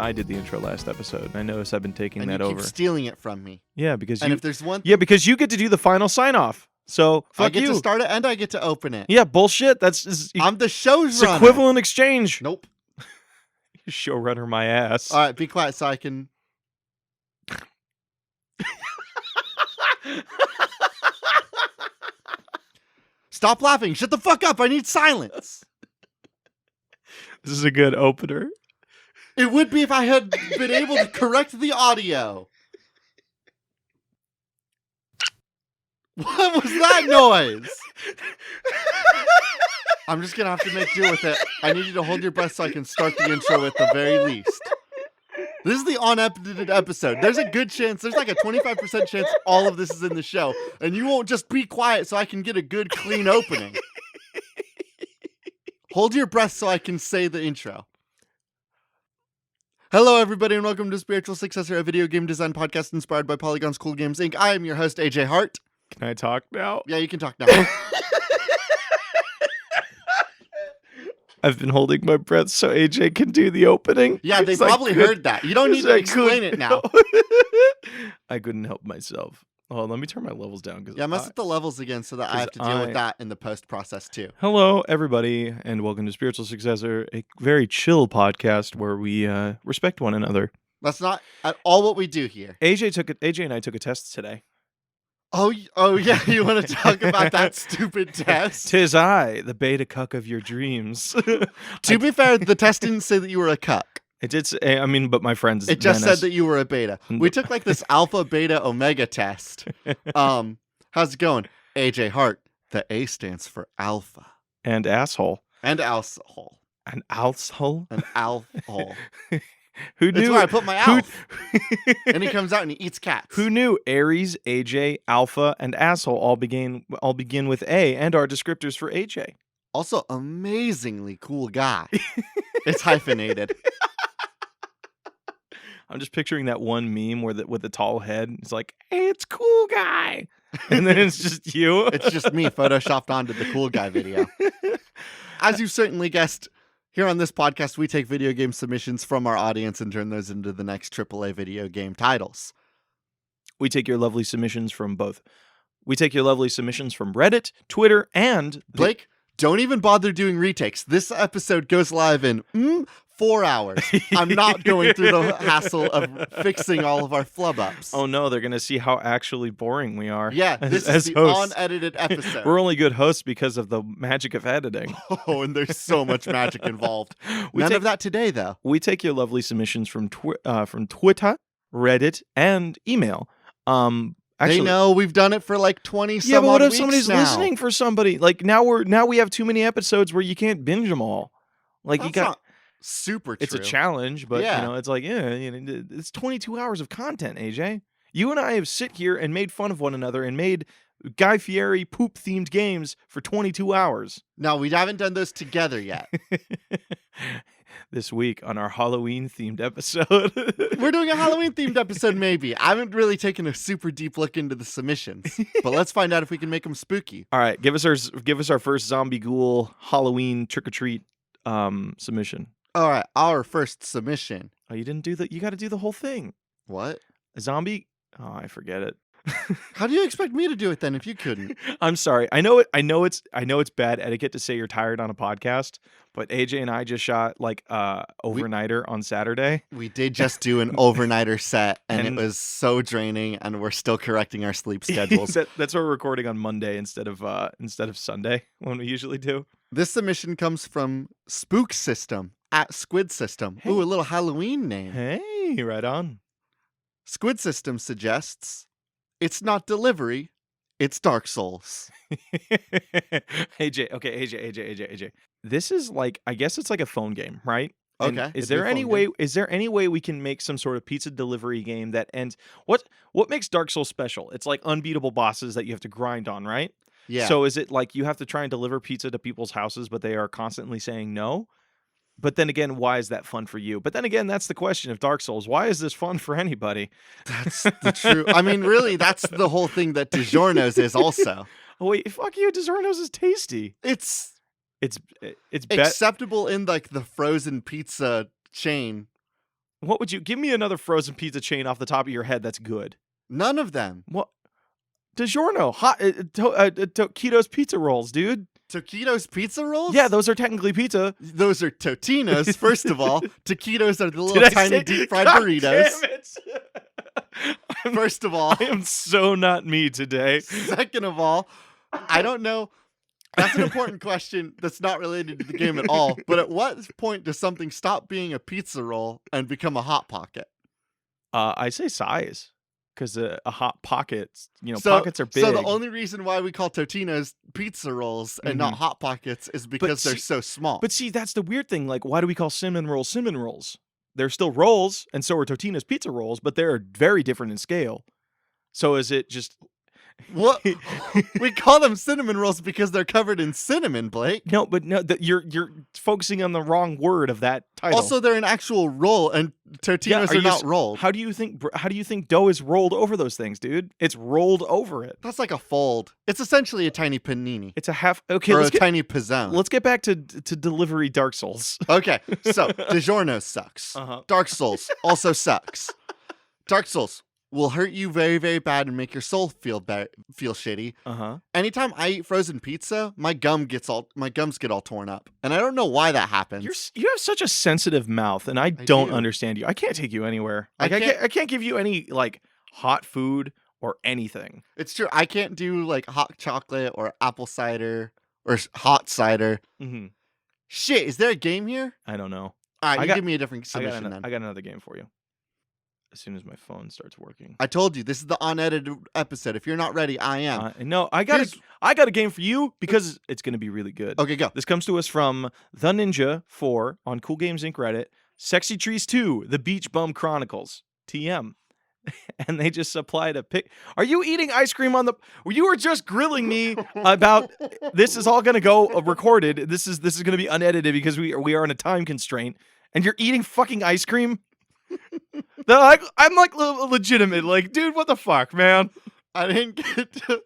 I did the intro last episode, and I notice I've been taking that over. You keep stealing it from me. Yeah, because if there's one... Yeah, because you get to do the final sign-off. So, fuck you. I get to start it, and I get to open it. Yeah, bullshit. I'm the showrunner. Equivalent exchange. Nope. Showrunner my ass. All right, be quiet so I can... Stop laughing. Shut the fuck up. I need silence. This is a good opener. It would be if I had been able to correct the audio. What was that noise? I'm just going to have to make do with it. I need you to hold your breath so I can start the intro at the very least. This is the unedited episode. There's a good chance, there's like a 25% chance all of this is in the show. And you won't just be quiet so I can get a good, clean opening. Hold your breath so I can say the intro. Hello, everybody, and welcome to Spiritual Successor, a video game design podcast inspired by Polygon's Cool Games, Inc. I am your host, AJ Hart. Can I talk now? Yeah, you can talk now. I've been holding my breath so AJ can do the opening. Yeah, they probably heard that. You don't need to explain it now. I couldn't help myself. Oh, let me turn my levels down. Yeah, mess with the levels again so that I have to deal with that in the post process too. Hello, everybody, and welcome to Spiritual Successor, a very chill podcast where we respect one another. That's not at all what we do here. AJ and I took a test today. Oh yeah, you want to talk about that stupid test? 'Tis I, the beta cuck of your dreams. To be fair, the test didn't say that you were a cuck. It did say, I mean, but my friends... It just said that you were a beta. We took like this alpha, beta, omega test. How's it going? AJ Hart, the A stands for alpha. And asshole. And asshole. An asshole? An alphole. Who knew? That's where I put my alf. And he comes out and he eats cats. Who knew Aries, AJ, Alpha, and Asshole all begin with A and are descriptors for AJ? Also, amazingly cool guy. It's hyphenated. I'm just picturing that one meme where with the tall head. It's like, hey, it's cool guy. And then it's just you. It's just me photoshopped onto the cool guy video. As you've certainly guessed, here on this podcast, we take video game submissions from our audience and turn those into the next AAA video game titles. We take your lovely submissions from both. We take your lovely submissions from Reddit, Twitter, and... Blake, don't even bother doing retakes. This episode goes live in 4 hours. I'm not going through the hassle of fixing all of our flub-ups. Oh no, they're going to see how actually boring we are. Yeah, this is the unedited episode. We're only good hosts because of the magic of editing. Oh, and there's so much magic involved. None of that today, though. We take your lovely submissions from Twitter, Reddit, and email. Actually, they know we've done it for like 20 some odd weeks now. Yeah, but what if somebody's listening for somebody? Like now we have too many episodes where you can't binge them all. Like That's you got not super true. It's a challenge, but yeah. You know, it's like it's 22 hours of content, AJ. You and I have sit here and made fun of one another and made Guy Fieri poop themed games for 22 hours. No, we haven't done those together yet. This week on our Halloween themed episode. We're doing a Halloween themed episode, maybe. I haven't really taken a super deep look into the submissions, but let's find out if we can make them spooky. All right, give us our first zombie ghoul Halloween trick or treat submission. All right, our first submission. Oh, you didn't do that. You got to do the whole thing. What? A zombie? Oh, I forget it. How do you expect me to do it then if you couldn't? I'm sorry. I know it's bad etiquette to say you're tired on a podcast, but AJ and I just shot like overnighter on Saturday. We did just do an overnighter set and it was so draining, and we're still correcting our sleep schedules. That's why we're recording on Monday instead of Sunday when we usually do. This submission comes from Spook System at Squid System. Hey. Ooh, a little Halloween name. Hey, right on. Squid System suggests, it's not delivery, it's Dark Souls. AJ. This is like, I guess it's like a phone game, right? And okay. Is there any way we can make some sort of pizza delivery game that ends? What makes Dark Souls special? It's like unbeatable bosses that you have to grind on, right? Yeah. So is it like you have to try and deliver pizza to people's houses, but they are constantly saying no? But then again, why is that fun for you? But then again, that's the question of Dark Souls. Why is this fun for anybody? That's the true. I mean, really, that's the whole thing that DiGiorno's is also. Oh wait, fuck you. DiGiorno's is tasty. It's acceptable in like the frozen pizza chain, What would you give me another frozen pizza chain off the top of your head that's good? None of them. What? DiGiorno, hot Tokito's pizza rolls, dude. Taquitos pizza rolls? Yeah, those are technically pizza. Those are Totinos, first of all. Taquitos are the Did little I tiny say- deep fried God burritos. damn it. First of all. I am so not me today. Second of all, I don't know. That's an important question that's not related to the game at all. But at what point does something stop being a pizza roll and become a Hot Pocket? I say size. Because a hot pocket, So- pockets are big. So the only reason why we call Totino's pizza rolls and not Hot Pockets is because they're see- so small. But see, that's the weird thing. Like, why do we call cinnamon rolls? They're still rolls, and so are Totino's pizza rolls, but they're very different in scale. So is it just What? We call them cinnamon rolls because they're covered in cinnamon, Blake. no? But no, you're focusing on the wrong word of that title. Also, they're an actual roll, and Totinos are are you not s- rolled. How do you think dough is rolled over those things, dude? It's rolled over it. That's like a fold. It's essentially a tiny panini It's a half. Okay, or a let's get tiny pizzone. let's get back to delivery Dark Souls. Okay, so DiGiorno sucks. Uh-huh. Dark Souls also sucks. Dark Souls will hurt you very, very bad and make your soul feel shitty. Uh-huh. Anytime I eat frozen pizza, my gums get all torn up, and I don't know why that happens. You have such a sensitive mouth, and I don't do. understand you. I can't take you anywhere. I Like can't- I can't give you any like hot food or anything. It's true. I can't do like hot chocolate or apple cider or hot cider. Mm-hmm. Shit, is there a game here? I don't know. All right, I you got- give me a different submission then. I got another game for you. As soon as my phone starts working. I told you this is the unedited episode. If you're not ready, I am. No, I got Here's- I got a game for you because it's going to be really good. Okay, go. This comes to us from The Ninja 4 on Cool Games Inc. Reddit. Sexy Trees 2, The Beach Bum Chronicles, TM. And they just supplied a pic. Are you eating ice cream on the? You were just grilling me about. This is all going to go recorded. This is going to be unedited because we are on a time constraint. And you're eating fucking ice cream. I'm like legitimate. Like, dude, what the fuck, man? I didn't get to.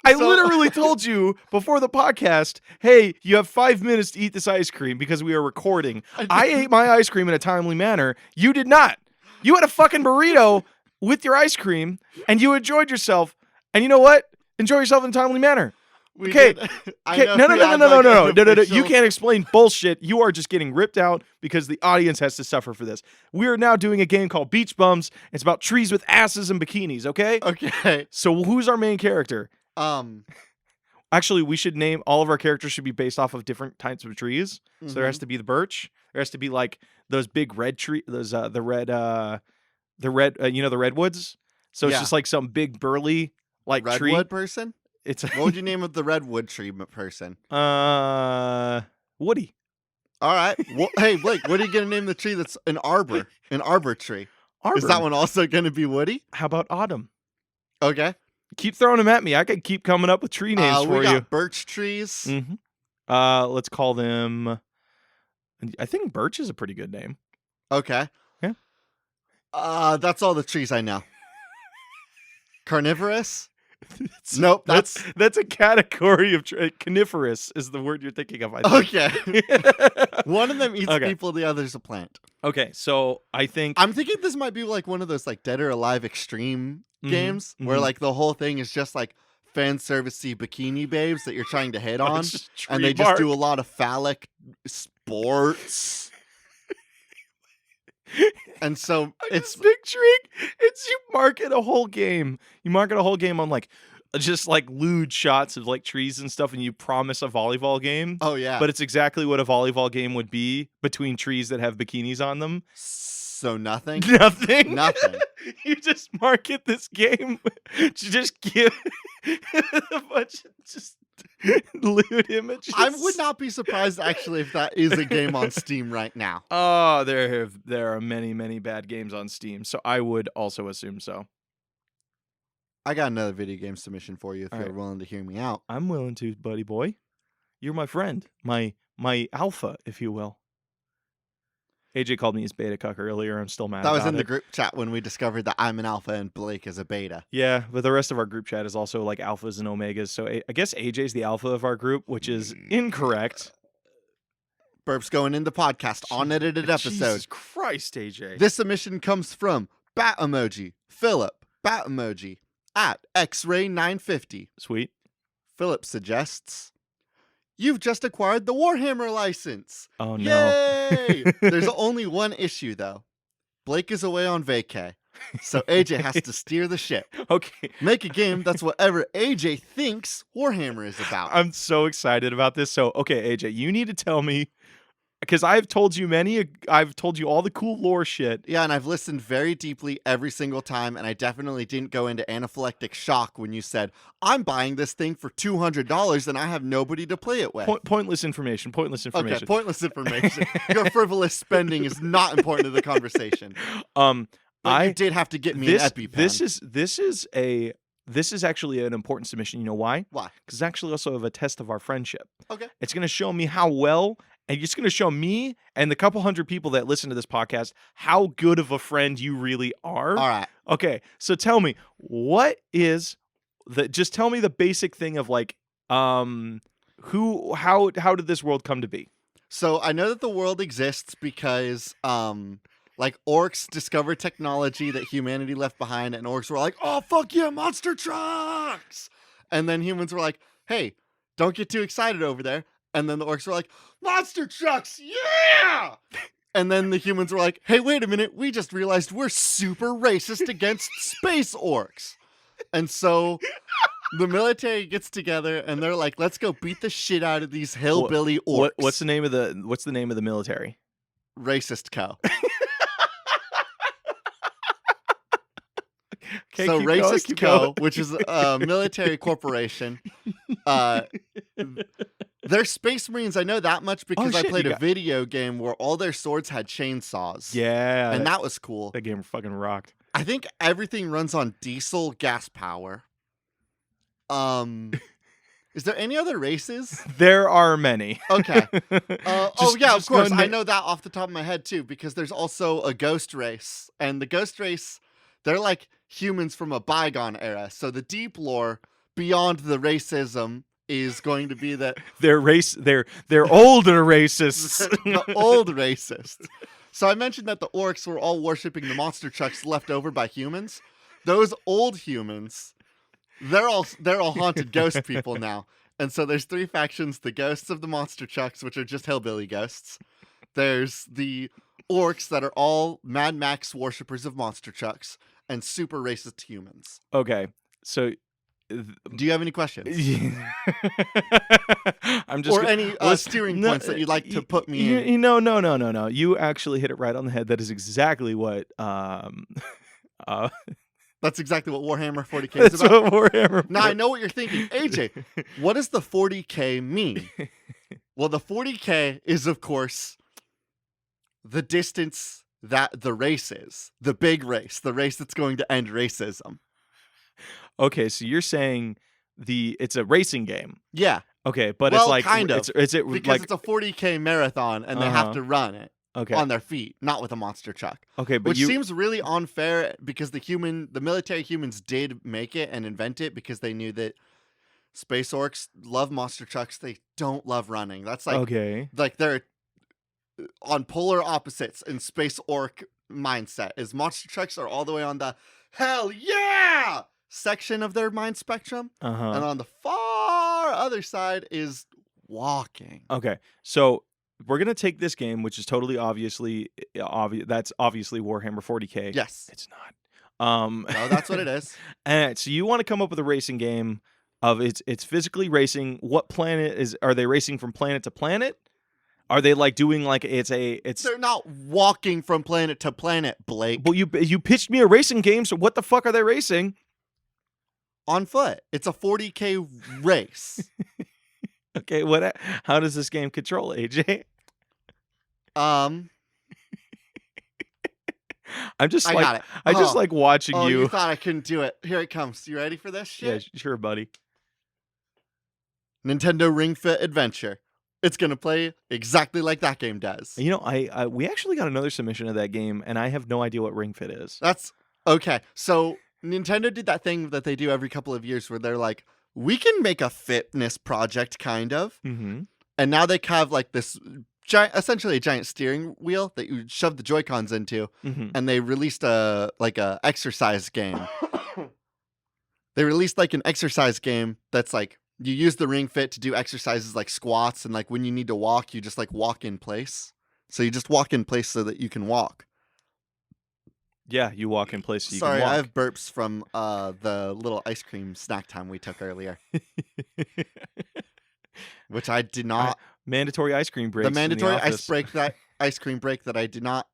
I So- literally told you before the podcast, hey, you have 5 minutes to eat this ice cream because we are recording. I ate my ice cream in a timely manner. You did not. You had a fucking burrito with your ice cream and you enjoyed yourself. And you know what? Enjoy yourself in a timely manner. We Okay. did- I Okay, know no. we had, like, an You official- can't explain bullshit. You are just getting ripped out because the audience has to suffer for this. We are now doing a game called Beach Bums. It's about trees with asses and bikinis, okay? Okay. So who's our main character? Um. Actually, we should name all of our characters should be based off of different types of trees. So there has to be the birch. There has to be like those big red tree, those the red the redwoods. So it's Yeah. just like some big burly like tree. Redwood person. It's What would you name of the redwood tree person? Woody. All right. Well, hey, Blake, what are you gonna name the tree that's an arbor? An arbor tree. Arbor. Is that one also gonna be Woody? How about autumn? Okay. Keep throwing them at me. I could keep coming up with tree names we for got you. birch trees. Mm-hmm. Let's call them. I think birch is a pretty good name. Okay. Yeah. That's all the trees I know. Carnivorous? Nope. That's That's a category of coniferous is the word you're thinking of. I think. okay. One of them eats Okay. people, the other's a plant. Okay, so I think I'm thinking this might be like one of those like Dead or Alive extreme Mhm, games where mhm. like the whole thing is just like fan servicey bikini babes that you're trying to hit on, It's just and they tree just do a bark. lot of phallic sports. And so I'm it's just picturing it's you market a whole game. You market a whole game on like just like lewd shots of like trees and stuff, and you promise a volleyball game. oh yeah, But it's exactly what a volleyball game would be between trees that have bikinis on them. so nothing. Nothing. Nothing. You just market this game to just give a bunch of just lewd images. I would not be surprised actually if that is a game on Steam right now. Oh, there are many bad games on Steam, so I would also assume so. I got another video game submission for you if All you're right. willing to hear me out. I'm willing to, buddy boy. You're my friend, my alpha, if you will. AJ called me his beta cuck earlier. I'm still mad. That was about in the it. group chat when we discovered that I'm an alpha and Blake is a beta. Yeah, but the rest of our group chat is also like alphas and omegas. So I guess AJ's the alpha of our group, which is incorrect. Burps going in the podcast, unedited episode. Jesus Christ, AJ. This submission comes from Bat Emoji, Philip, Bat Emoji, at XRay950. Sweet. Philip suggests, you've just acquired the Warhammer license. Oh, no. Yay! There's only one issue, though. Blake is away on vacay, so AJ has to steer the ship. Okay. Make a game that's whatever AJ thinks Warhammer is about. I'm so excited about this. So, okay, AJ, you need to tell me, because I've told you all the cool lore shit. Yeah, and I've listened very deeply every single time, and I definitely didn't go into anaphylactic shock when you said, I'm buying this thing for $200 and I have nobody to play it with. Pointless information. Okay, pointless information. Your frivolous spending is not important to the conversation. But you did have to get me an EpiPen. This is actually an important submission. You know why? Why? Because it's actually also of a test of our friendship. Okay. It's going to show me how well, and it's going to show me and the couple hundred people that listen to this podcast how good of a friend you really are. All right. Okay. So tell me, just tell me the basic thing of like, how did this world come to be? So I know that the world exists because, like, orcs discovered technology that humanity left behind, and orcs were like, oh, fuck yeah, monster trucks! And then humans were like, hey, don't get too excited over there. And then the orcs were like, monster trucks, yeah! And then the humans were like, hey, wait a minute, we just realized we're super racist against space orcs. And so the military gets together, and they're like, let's go beat the shit out of these hillbilly orcs. What's the name of the military? Racist Co. Okay, so keep Racist going. Co., which is a military corporation, they're space marines. I know that much because I played a video game where all their swords had chainsaws. Yeah. And that was cool. That game fucking rocked. I think everything runs on diesel gas power. Is there any other races? There are many. Okay. Of course. I know that off the top of my head, too, because there's also a ghost race. And the ghost race, they're like humans from a bygone era. So the deep lore beyond the racism is going to be that they're older racists. the old racists. So I mentioned that the orcs were all worshipping the monster trucks left over by humans. Those old humans, they're all haunted ghost people now. And so there's three factions: the ghosts of the monster trucks, which are just hillbilly ghosts. There's the orcs that are all Mad Max worshippers of monster trucks and super racist humans. Okay, so do you have any questions? I'm just any steering points that you'd like to put me in? No. You actually hit it right on the head. That is exactly what. That's exactly what Warhammer 40K That's is about. what Warhammer. Now I know what you're thinking, AJ. What does the 40K mean? Well, the 40K is, of course, the distance that the race is, the big race, the race that's going to end racism. Okay, so you're saying it's a racing game. Yeah. Okay, but well, it's like kind of it's because like it's a 40K marathon and they have to run it on their feet, not with a monster truck. Okay, but which seems really unfair because the military humans did make it and invent it because they knew that space orcs love monster trucks. They don't love running. That's like like they're on polar opposites in space orc mindset. Is monster trucks are all the way on the hell yeah section of their mind spectrum, and on the far other side is walking. Okay, so we're gonna take this game, which is totally obviously obvious. That's obviously Warhammer 40K. Yes, it's not. No, that's what it is. And so you want to come up with a racing game of it's physically racing. What planet are they racing from planet to planet? Are they like doing like it's They're not walking from planet to planet, Blake. Well, you pitched me a racing game, so what the fuck are they racing? On foot. It's a 40K race. Okay, how does this game control, AJ? I'm just I like got it. I just like watching you. You thought I couldn't do it. Here it comes. You ready for this shit? Yeah, sure, buddy. Nintendo Ring Fit Adventure. It's going to play exactly like that game does. You know, we actually got another submission of that game, and I have no idea what Ring Fit is. That's okay. So Nintendo did that thing that they do every couple of years where they're like, we can make a fitness project, kind of. Mm-hmm. And now they have like this essentially a giant steering wheel that you shove the Joy-Cons into, Mm-hmm. and they released a exercise game. They released like an exercise game that's like you use the Ring Fit to do exercises like squats, and like when you need to walk, you just like walk in place. So you just walk in place so that you can walk. Yeah, you walk in place so you Sorry, can walk. I have burps from the little ice cream snack time we took earlier, which I did not. Mandatory ice cream breaks. The mandatory in the office. ice cream break that I did not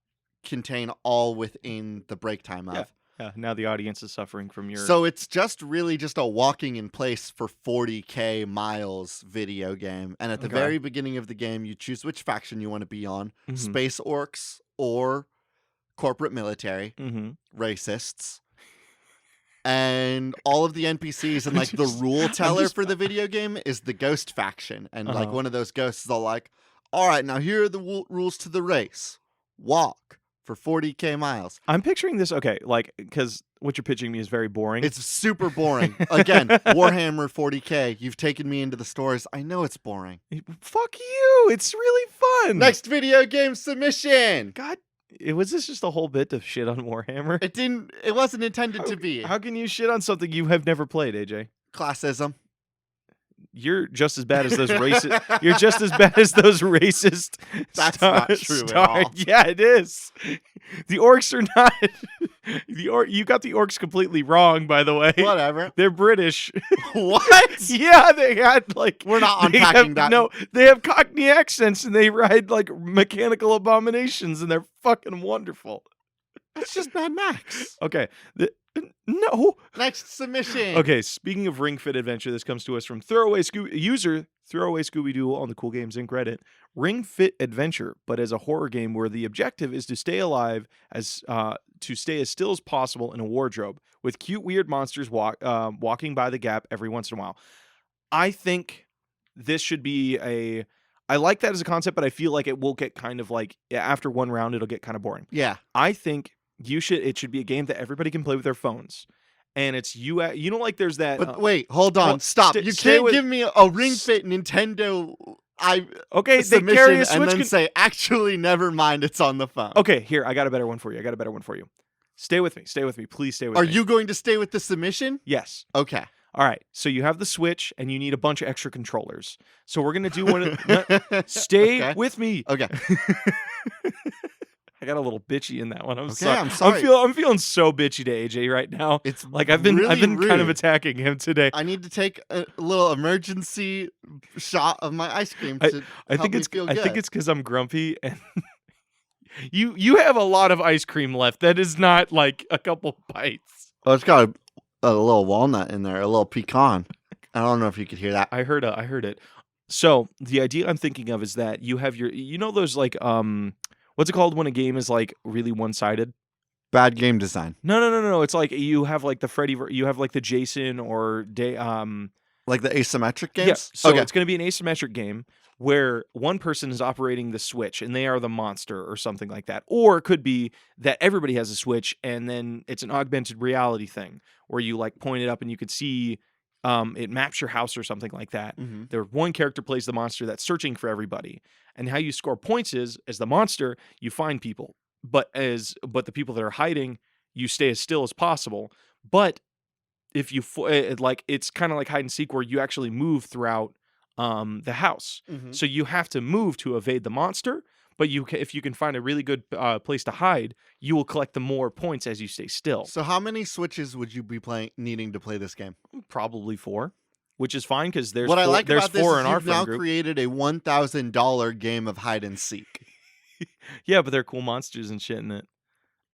contain all within the break time of. Yeah, now the audience is suffering from your. So it's just really just a walking in place for 40K miles video game. And at the Okay. very beginning of the game, you choose which faction you want to be on. Mhm. Space orcs or corporate military, Mm-hmm. racists. And all of the NPCs and like the rule teller for the video game is the ghost faction. And like one of those ghosts is all like, all right, now here are the rules to the race. Walk for 40K miles. I'm picturing this, okay, like, because what you're pitching me is very boring. It's super boring. Again, Warhammer 40K, you've taken me into the stores. I know it's boring. Fuck you! It's really fun! Next video game submission! God, was this just a whole bit to shit on Warhammer? It wasn't intended to be. How can you shit on something you have never played, AJ? Classism. You're just as bad as those racist. You're just as bad as those racist. That's not true at all. Yeah, it is. The orcs are not. You got the orcs completely wrong, by the way. Whatever. They're British. What? Yeah, they had like. We're not unpacking that. No, they have Cockney accents and they ride like mechanical abominations and they're fucking wonderful. That's just Mad Max. Okay. No. Next submission. Okay, speaking of Ring Fit Adventure, this comes to us from user Throwaway Scooby-Doo on the Cool Games Inc. Reddit. Ring Fit Adventure, but as a horror game where the objective is to stay alive to stay as still as possible in a wardrobe with cute weird monsters walking by the gap every once in a while. I think this should be I like that as a concept, but I feel like it will get kind of like after one round it'll get kind of boring. Yeah. I think it should be a game that everybody can play with their phones. And it's like there's that. But wait, hold on. Stop. You can't give me a Ring Fit Nintendo submission and then say, actually, never mind, it's on the phone. Okay, here, I got a better one for you. Stay with me. Please stay with me. Are you going to stay with the submission? Yes. Okay. All right. So you have the Switch and you need a bunch of extra controllers. So we're going to do one. Stay with me. Okay. I got a little bitchy in that one. I'm sorry. I'm feeling so bitchy to AJ right now. It's like I've been rude. kind of attacking him today. I need to take a little emergency shot of my ice cream to help me feel good. I think it's because I'm grumpy and you have a lot of ice cream left. That is not like a couple bites. Oh, it's got a little walnut in there, a little pecan. I don't know if you could hear that. I heard it. So the idea I'm thinking of is that you have those like what's it called when a game is like really one-sided? Bad game design. No. It's like you have like the Freddy, you have like the Jason or like the asymmetric games. Yeah. So it's going to be an asymmetric game where one person is operating the Switch and they are the monster or something like that. Or it could be that everybody has a Switch and then it's an augmented reality thing where you like point it up and you could see it maps your house or something like that. Mm-hmm. There, one character plays the monster that's searching for everybody. And how you score points is, as the monster, you find people. But the people that are hiding, you stay as still as possible. But if you it's kind of like hide and seek where you actually move throughout the house. Mm-hmm. So you have to move to evade the monster. But if you can find a really good place to hide, you will collect the more points as you stay still. So how many Switches would you be needing to play this game? Probably 4, which is fine because there's what I like there's about 4 this in is our you've now friend group. created a $1,000 game of hide and seek. Yeah, but they're cool monsters and shit in it.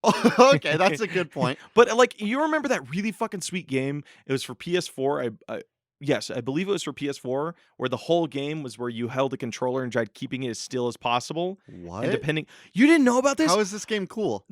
Okay, that's a good point. But like, you remember that really fucking sweet game? It was for PS4. Yes, I believe it was for PS4, where the whole game was where you held a controller and tried keeping it as still as possible. What? And you didn't know about this? How is this game cool?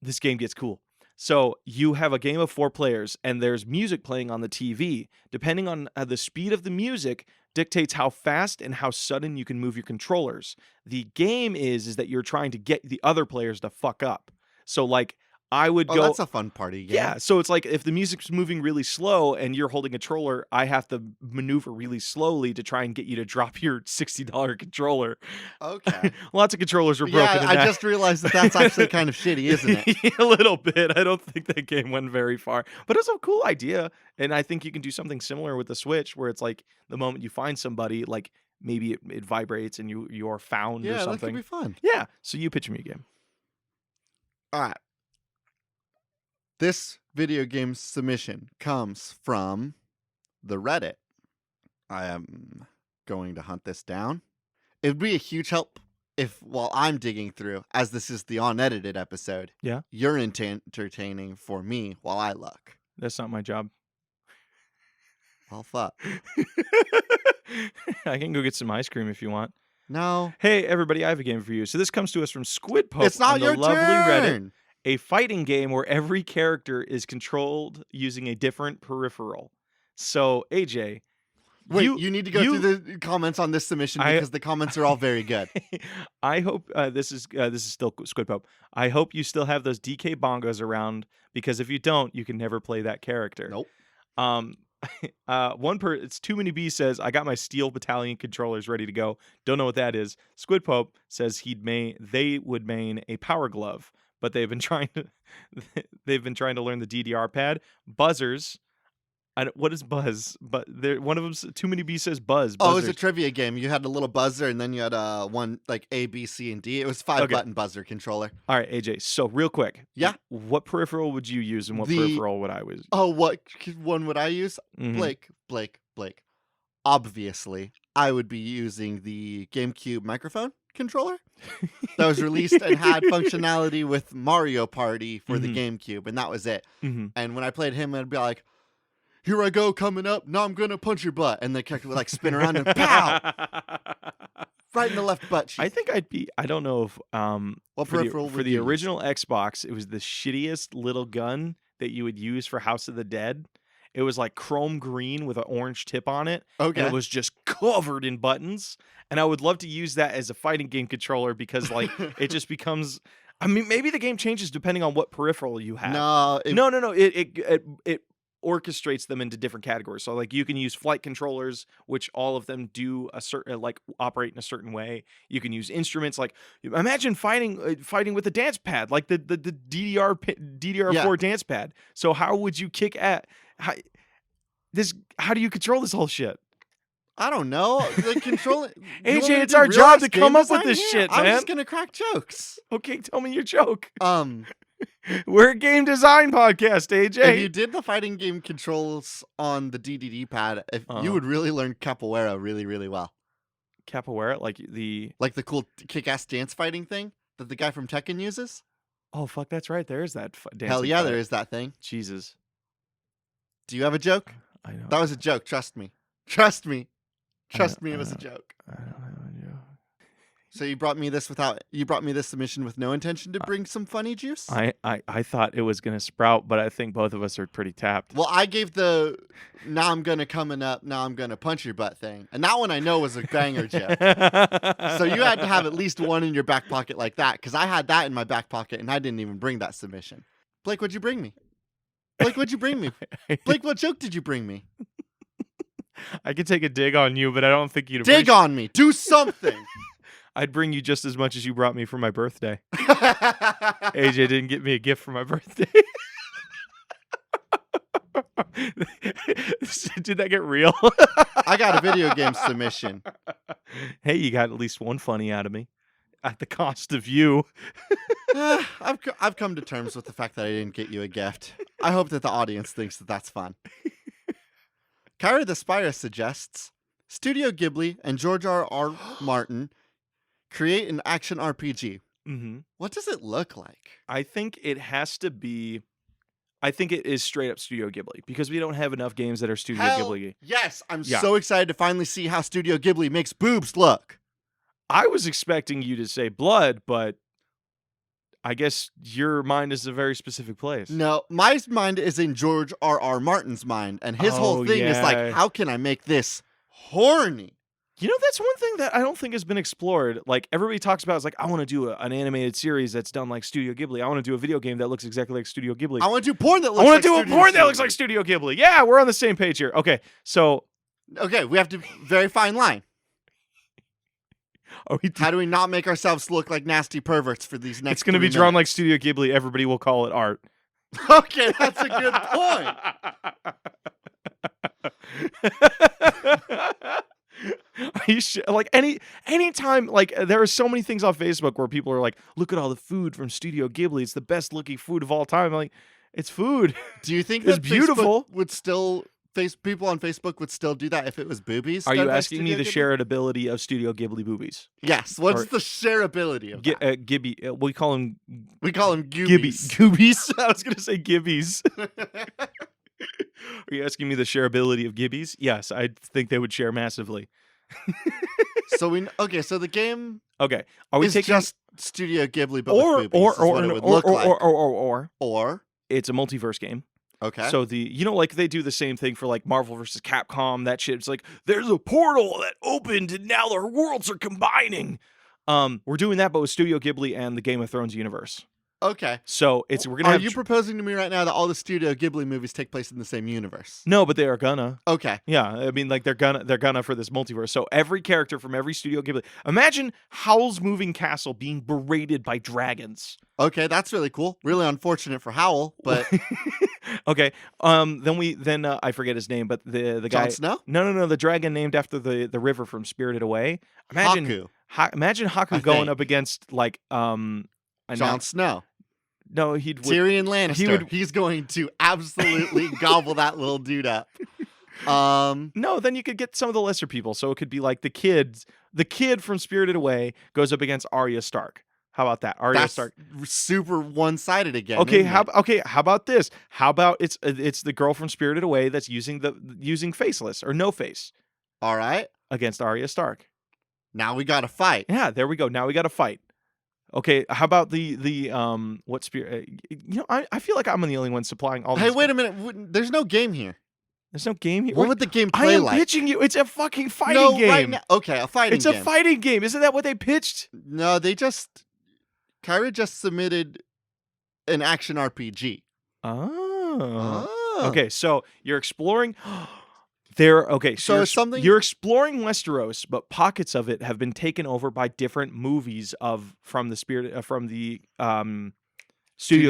This game gets cool. So you have a game of 4 players, and there's music playing on the TV. Depending on the speed of the music, dictates how fast and how sudden you can move your controllers. The game is that you're trying to get the other players to fuck up. So like, I would Oh, go. that's a fun party game. Yeah, so it's like if the music's moving really slow and you're holding a controller, I have to maneuver really slowly to try and get you to drop your $60 controller. Okay. Lots of controllers were broken. Yeah, in I that. just realized that that's actually kind of shitty, isn't it? A little bit. I don't think that game went very far, but it's a cool idea, and I think you can do something similar with the Switch, where it's like the moment you find somebody, like maybe it vibrates and you are found or Yeah, that could something. be fun. Yeah. So you pitch me a game. All right. This video game submission comes from the Reddit. I am going to hunt this down. It would be a huge help if, while I'm digging through, as this is the unedited episode, Yeah. you're entertaining for me while I look. That's not my job. Well, fuck. I can go get some ice cream if you want. No. Hey, everybody, I have a game for you. So this comes to us from Squid Pope It's not on the your lovely turn. Reddit. A fighting game where every character is controlled using a different peripheral. So, AJ. Wait, you need to go through the comments on this submission because the comments are all very good. I hope this is still Squid Pope. I hope you still have those DK bongos around, because if you don't, you can never play that character. Nope. It's Too Many B says, I got my Steel Battalion controllers ready to go. Don't know what that is. Squid Pope says they would main a Power Glove, but they've been trying to learn the DDR pad. Buzzers. What is buzz? But one of them. Too Many B says buzz. Oh, it was a trivia game. You had a little buzzer, and then you had one like A, B, C, and D. It was 5-button buzzer controller. All right, AJ. So real quick, yeah, what peripheral would you use, and what peripheral would I use? Oh, what one would I use? Mm-hmm. Blake. Obviously, I would be using the GameCube microphone controller that was released and had functionality with Mario Party for the GameCube, and that was it. And when I played him, I'd be like, here I go, coming up. Now I'm gonna punch your butt, and the character would like spin around and pow, right in the left butt cheek. I think I don't know if what peripheral for the original Xbox, it was the shittiest little gun that you would use for House of the Dead. It was like chrome green with an orange tip on it. Okay, and it was just covered in buttons. And I would love to use that as a fighting game controller, because like it just becomes. I mean, maybe the game changes depending on what peripheral you have. No. It orchestrates them into different categories. So like you can use flight controllers, which all of them do a certain operate in a certain way. You can use instruments. Like imagine fighting with a dance pad, like the DDR4 dance pad. So how would you kick at how do you control this whole shit? I don't know. The control AJ, it's our job to come up with this shit, man. I'm just gonna crack jokes. Okay, tell me your joke. We're a game design podcast, AJ. If you did the fighting game controls on the DDD pad, you would really learn capoeira really, really well. Capoeira, like the cool kick-ass dance fighting thing that the guy from Tekken uses. Oh fuck, that's right. There is that dance. Hell yeah, there is that thing. Jesus. Do you have a joke? I know. That was a joke. Trust me. Trust me. Trust me. It was a joke. I don't have a joke. So you brought me this submission with no intention to bring some funny juice? I thought it was gonna sprout, but I think both of us are pretty tapped. Well, I gave the now I'm gonna coming up, now I'm gonna punch your butt thing. And that one I know was a banger joke. So you had to have at least one in your back pocket like that, because I had that in my back pocket and I didn't even bring that submission. Blake, what'd you bring me? Blake, what'd you bring me? Blake, what joke did you bring me? I could take a dig on you, but I don't think you'd dig on me. Do something. I'd bring you just as much as you brought me for my birthday. AJ didn't get me a gift for my birthday. Did that get real? I got a video game submission. Hey, you got at least one funny out of me at the cost of you. I've come to terms with the fact that I didn't get you a gift. I hope that the audience thinks that that's fun. Kyra the Spire suggests Studio Ghibli and George R.R. Martin create an action RPG. Mm-hmm. What does it look like? I think it has to be. I think it is straight up Studio Ghibli, because we don't have enough games that are Studio Ghibli. Yes, I'm so excited to finally see how Studio Ghibli makes boobs look. I was expecting you to say blood, but I guess your mind is a very specific place. No, my mind is in George R.R. Martin's mind, and his whole thing is like, how can I make this horny? You know, that's one thing that I don't think has been explored. Like, everybody talks about is like, I want to do an animated series that's done like Studio Ghibli. I want to do a video game that looks exactly like Studio Ghibli. I want to do porn that I looks want like to do a Studio porn that looks Ghibli. like Studio Ghibli. Yeah, we're on the same page here. Okay, so Okay, we have to very fine line. are we How do we not make ourselves look like nasty perverts for these next it's going to be 3 drawn like minutes? Studio Ghibli. Everybody will call it art. Okay, that's a good point. Are you sure? Like anytime, like there are so many things on Facebook where people are like, "Look at all the food from Studio Ghibli. It's the best looking food of all time." I'm like, it's food. Do you think It's that beautiful. Facebook would still people on Facebook would still do that if it was boobies? Are done you by asking me Studio the Ghibli? shareability of Studio Ghibli boobies? Yes. What's or- the shareability of that? Gibby. We call them We call them Gibby. goobies. Goobies. I was gonna say Gibbies. Are you asking me the shareability of Gibbies? Yes, I think they would share massively. So the game Okay, are we is taking just Studio Ghibli, but or with boobies, is what it would look like. or it's a multiverse game. Okay. So like they do the same thing for like Marvel versus Capcom, that shit. It's like there's a portal that opened and now their worlds are combining. We're doing that, but with Studio Ghibli and the Game of Thrones universe. Okay. So we're gonna Are have you proposing to me right now that all the Studio Ghibli movies take place in the same universe? no, but they are gonna. Okay. Yeah, I mean, like they're gonna for this multiverse. So every character from every Studio Ghibli. Imagine Howl's Moving Castle being berated by dragons. Okay, that's really cool. Really unfortunate for Howl, but Okay. Then I forget his name, but the guy. Jon Snow? No, the dragon named after the river from Spirited Away. Imagine Haku. Imagine Haku I going think. up against like Jon Snow. No, Tyrion Lannister. He's going to absolutely gobble that little dude up. No, then you could get some of the lesser people. So it could be like the kid from Spirited Away goes up against Arya Stark. How about that? Arya That's Stark. super one-sided again. Okay, isn't it? how about this? How about it's the girl from Spirited Away that's using faceless or no face All right. against Arya Stark. Now we got to fight. Yeah, there we go. Now we got to fight. Okay, how about the what spirit? I feel like I'm the only one supplying all. Hey, these wait a minute. There's no game here. There's no game here. What would the game I play am like? pitching you. It's a fucking fighting No, game. right now. Okay, a fighting It's game. a fighting game. Isn't that what they pitched? No, Kyra just submitted an action RPG. Oh. Okay, so you're exploring. Okay, So you're, it's something- you're exploring Westeros, but pockets of it have been taken over by different movies from the Studio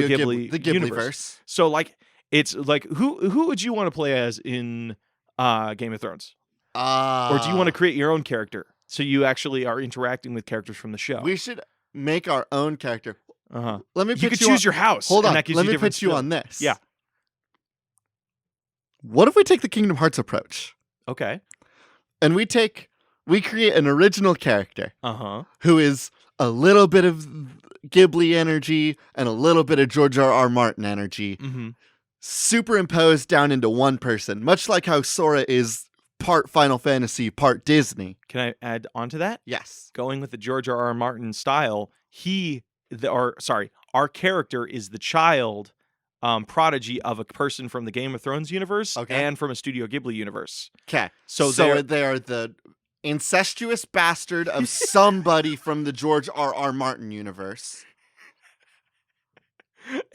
Ghibli the Ghibli universe. verse. So like it's like who would you want to play as in Game of Thrones? Or do you want to create your own character so you actually are interacting with characters from the show? We should make our own character. Uh-huh. Let me You pitch could choose on, your house. Hold and on. that gives Let you me different pitch you skill. on this. Yeah. What if we take the Kingdom Hearts approach Okay. and we create an original character Uh-huh. who is a little bit of Ghibli energy and a little bit of George R.R. Martin energy Mm-hmm. superimposed down into one person, much like how Sora is part Final Fantasy, part Disney. Can I add on to that? Yes. Going with the George R.R. Martin style, our character is the child prodigy of a person from the Game of Thrones universe and from a Studio Ghibli universe. Okay. So they are the incestuous bastard of somebody from the George R.R. Martin universe.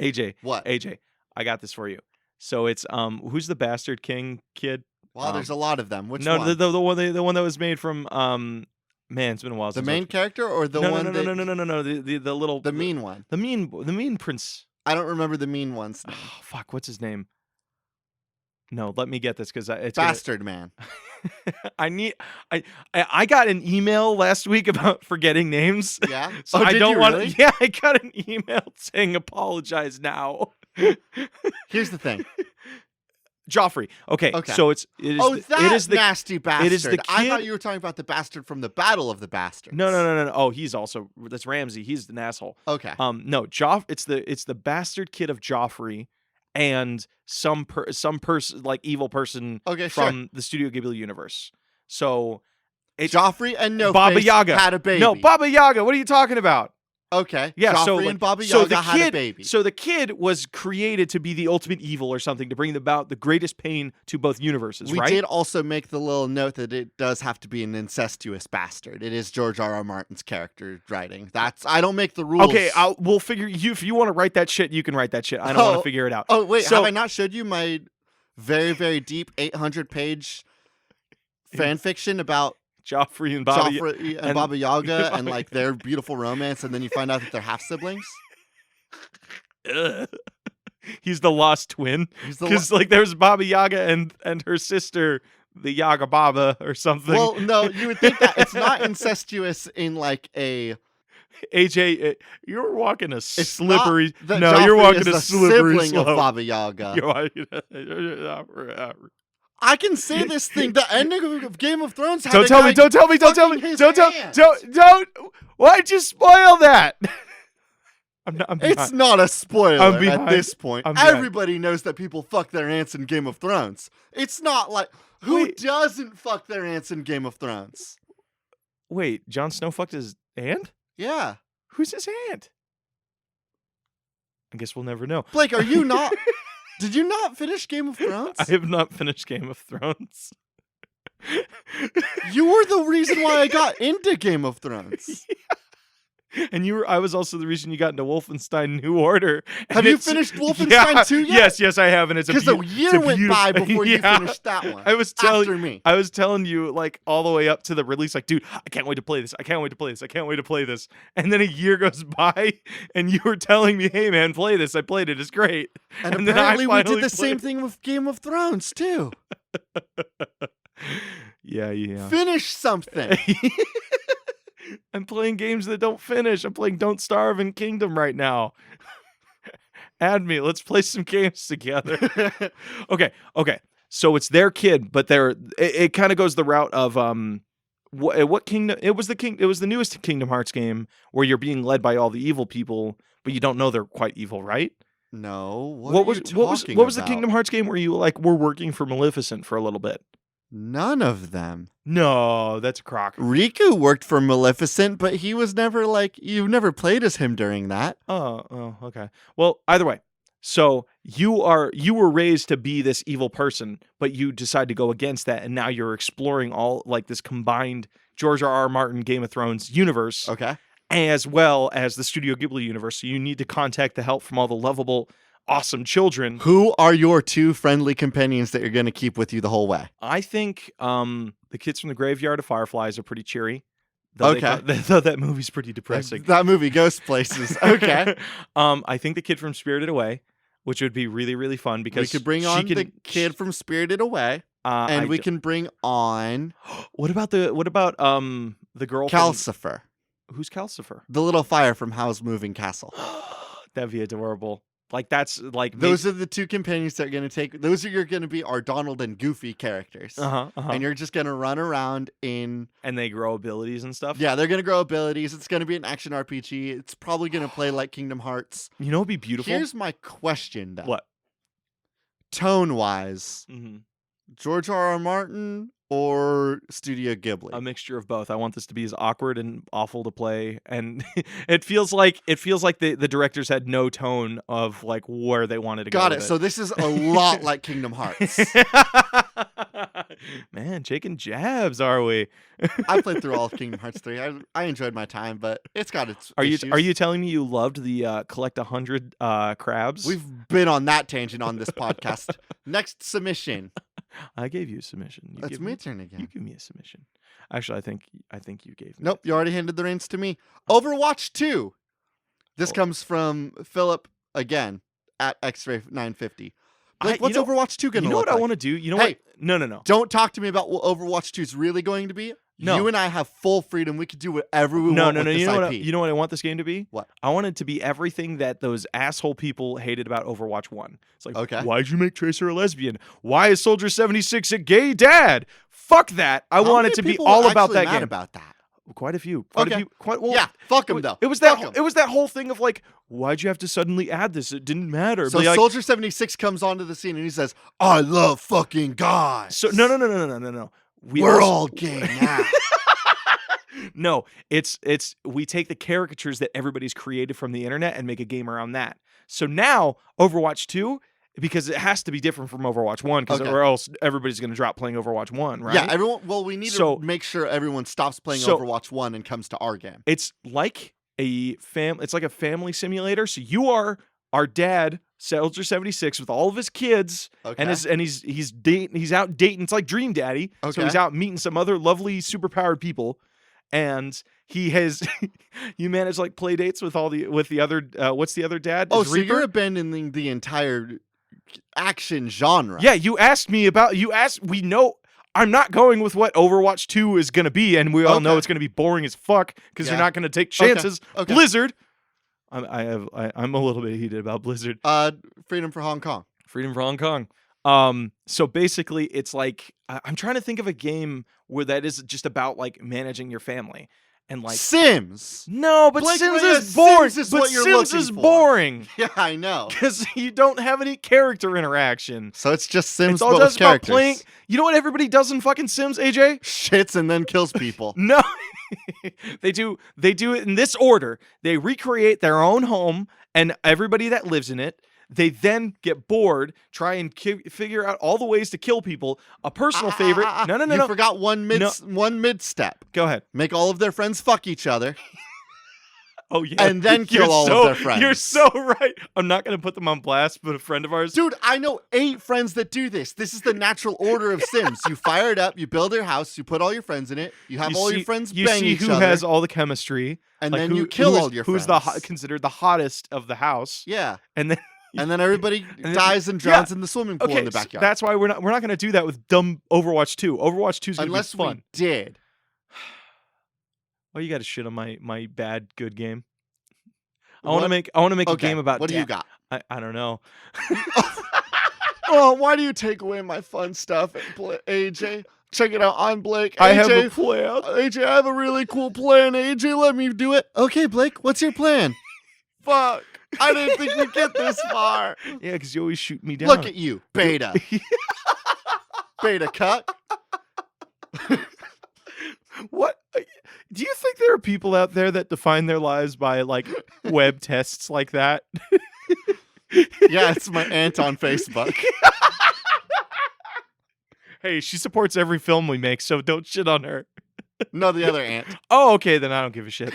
AJ. What? AJ, I got this for you. So it's who's the bastard king kid? Wow, there's a lot of them. Which no, one? the one that was made from man, it's been a while The since main character or the no, one no, that... no, the little The mean one. the mean prince. I don't remember the mean one's name. Oh, fuck, what's his name? No, let me get this because it's Bastard man. I got an email last week about forgetting names. Yeah? So Oh, I did don't you want really? Yeah, I got an email saying apologize now. Here's the thing. Joffrey. Okay. Okay. So it is the nasty bastard. it is the I thought kid- you were talking about the bastard from the Battle of the Bastards. No. Oh, he's also that's Ramsay. He's an asshole. Okay. No, it's the bastard kid of Joffrey and some person like evil person Okay, from the Studio Ghibli universe. So Joffrey and No Baba Face Yaga had a baby. No, Baba Yaga. What are you talking about? Okay. Yeah, so Joffrey like, and Baba so Yaga the had a kid, baby. so the kid was created to be the ultimate evil or something to bring about the greatest pain to both universes, We right? did also make the little note that it does have to be an incestuous bastard. It is George R.R. Martin's character writing. I don't make the rules. Okay, we'll figure. If you want to write that shit, you can write that shit. I don't want to figure it out. Oh wait, So- have I not showed you my very, very deep 800-page fan fiction about Joffrey and Baba. Joffrey and and- Baba Yaga and like their beautiful romance, and then you find out that they're half siblings? Ugh. He's the lost twin. He's the Because like there's Baba Yaga and her sister, the Yaga Baba or something. Well, no, you would think that it's not incestuous in like a. AJ, you're walking a It's slippery. Not that No, Joffrey you're walking is a the slippery sibling slope. of Baba Yaga. You're walking- I can say this thing. The ending of Game of Thrones. Had Don't a tell me! guy Don't tell me! Don't tell me! fucking his Don't tell! hands. Don't! Why'd you spoil that? I'm It's behind. not a spoiler I'm at behind. this point. I'm behind. Everybody knows that people fuck their aunts in Game of Thrones. It's not like who Wait. doesn't fuck their aunts in Game of Thrones? Wait, Jon Snow fucked his aunt? Yeah, Who's his aunt? I guess we'll never know. Blake, are you not? Did you not finish Game of Thrones? I have not finished Game of Thrones. You were the reason why I got into Game of Thrones. And I was also the reason you got into Wolfenstein New Order. And Have you it's- finished Wolfenstein 2 yet? Yes, I have, and it's Because a a year went by before you Yeah. finished that one. I was telling after me. I was telling you like all the way up to the release, like, dude, I can't wait to play this. I can't wait to play this. I can't wait to play this. And then a year goes by, and you were telling me, hey man, play this. I played it. It's great. And then I apparently we did finally the same played- thing with Game of Thrones too. Yeah. Finish something. I'm playing games that don't finish. I'm playing Don't Starve and Kingdom right now. Add me. Let's play some games together. Okay. So it's their kid, but it kind of goes the route of what kingdom? It was the newest Kingdom Hearts game where you're being led by all the evil people, but you don't know they're quite evil, right? No. What was the about? Kingdom Hearts game where you like were working for Maleficent for a little bit? None of them. No, that's a crock. Riku worked for Maleficent, but he was never like you never played as him during that. Oh, okay. Well, either way. So you were raised to be this evil person, but you decide to go against that, and now you're exploring all like this combined George R.R. Martin Game of Thrones universe, Okay. as well as the Studio Ghibli universe. So you need to contact the help from all the lovable, awesome children. Who are your two friendly companions that you're going to keep with you the whole way? I think the kids from the Graveyard of Fireflies are pretty cheery. Though Okay. though that movie's pretty depressing. That movie goes places. Okay. I think the kid from Spirited Away, which would be really, really fun because We could bring she on can- the kid from Spirited Away, and and we can bring on What about the girl? Calcifer, Who's Calcifer? the little fire from Howl's Moving Castle. That'd be adorable. Like that's like Those are the two companions that are going to take. Those are going to be our Donald and Goofy characters, uh-huh. and you're just going to run around in. And they grow abilities and stuff. Yeah, they're going to grow abilities. It's going to be an action RPG. It's probably going to play like Kingdom Hearts. You know, it'd be beautiful. Here's my question, though. What? Tone-wise, Mm-hmm. George R.R. Martin or Studio Ghibli? A mixture of both. I want this to be as awkward and awful to play, and it feels like the directors had no tone of like where they wanted to go. Got it. with So this is a lot like Kingdom Hearts. Man, taking jabs, are we? I played through all of Kingdom Hearts 3. I enjoyed my time, but it's got its Are issues. you telling me you loved the collect 100 crabs? We've been on that tangent on this podcast. Next submission. I gave you a submission. You It's give my me, turn You again. give me a submission. Actually, I think you gave me. Nope, you already handed the reins to me. Overwatch 2. This Oh. comes from Philip again at X-Ray 950. Blake, you what's know- Overwatch 2 You going to know look what I like? want to do? You know Hey. what? No. Don't talk to me about what Overwatch 2 is really going to be. No. You and I have full freedom. We can do whatever we No. want with You this know IP. you know what I want this game to be? What? I want it to be everything that those asshole people hated about Overwatch 1. It's like, Okay. why'd you make Tracer a lesbian? Why is Soldier 76 a gay dad? Fuck that. I How want many it to be people all were about actually that mad game. about that? Quite a few. Quite a Okay. few. Quite well. Yeah, fuck them though. It was Fuck that. 'em. It was that whole thing of like, why'd you have to suddenly add this? It didn't matter. So But like, Soldier 76 comes onto the scene and he says, "I love fucking guys." so no. We're also- all gay now. No, it's we take the caricatures that everybody's created from the internet and make a game around that. So now Overwatch 2, because it has to be different from Overwatch 1, because Okay. or else everybody's going to drop playing Overwatch 1, right? Yeah, everyone. Well, we need So- to make sure everyone stops playing so- Overwatch 1 and comes to our game. It's like it's like a family simulator. So you are our dad, Soldier 76, with all of his kids, Okay. and he's out dating. It's like Dream Daddy. So Okay. he's out meeting some other lovely superpowered people, and he has you manage like play dates with the other what's the other dad? Oh, Is so Reaper? you're abandoning the entire action genre. Yeah, you asked. We know I'm not going with what Overwatch 2 is gonna be, and we all know Okay. it's gonna be boring as fuck because you're Yeah. not gonna take chances. Okay. Blizzard. I'm a little bit heated about Blizzard. Freedom for Hong Kong. Freedom for Hong Kong. So basically, it's like I'm trying to think of a game where that is just about like managing your family and like. Sims. No, but Blake, Sims yeah, is boring. Sims is but what you're Sims looking is for. boring Yeah, I know. because you don't have any character interaction. So it's just Sims It's all but with just about characters. playing. You know what everybody does in fucking Sims, AJ? Shits and then kills people. No. They do it in this order. They recreate their own home and everybody that lives in it. They then get bored, try and figure out all the ways to kill people. A personal favorite. No. You forgot one mid step. Go ahead. Make all of their friends fuck each other. Oh yeah. And then kill You're all so- of their friends. You're so right. I'm not gonna put them on blast, but a friend of ours. Dude, I know 8 friends that do this. This is the natural order of Sims. You fire it up, you build your house, you put all your friends in it, you have all your friends you bang see each who other, has all the chemistry, and like then who- you kill who's- all your who's friends. considered the hottest of the house, Yeah. and then And then everybody then- dies and drowns in the swimming pool in the so backyard. that's why we're not going to do that with dumb Overwatch 2. Overwatch 2 is going to be Unless fun. we did. Oh, you got to shit on my bad good game. I What? want to make a Okay, game about what do you dad. got? I don't know. Oh, why do you take away my fun stuff, AJ? Check it out on Blake. I have a AJ, plan. AJ, I have a really cool plan. AJ, let me do it. Okay, Blake, what's your plan? Fuck. I didn't think we'd get this far. Yeah, because you always shoot me down. Look at you, beta. Beta cut. What? Do you think there are people out there that define their lives by like web tests like that? Yeah, it's my aunt on Facebook. Hey, she supports every film we make, so don't shit on her. No, the other aunt. Oh, okay, then I don't give a shit.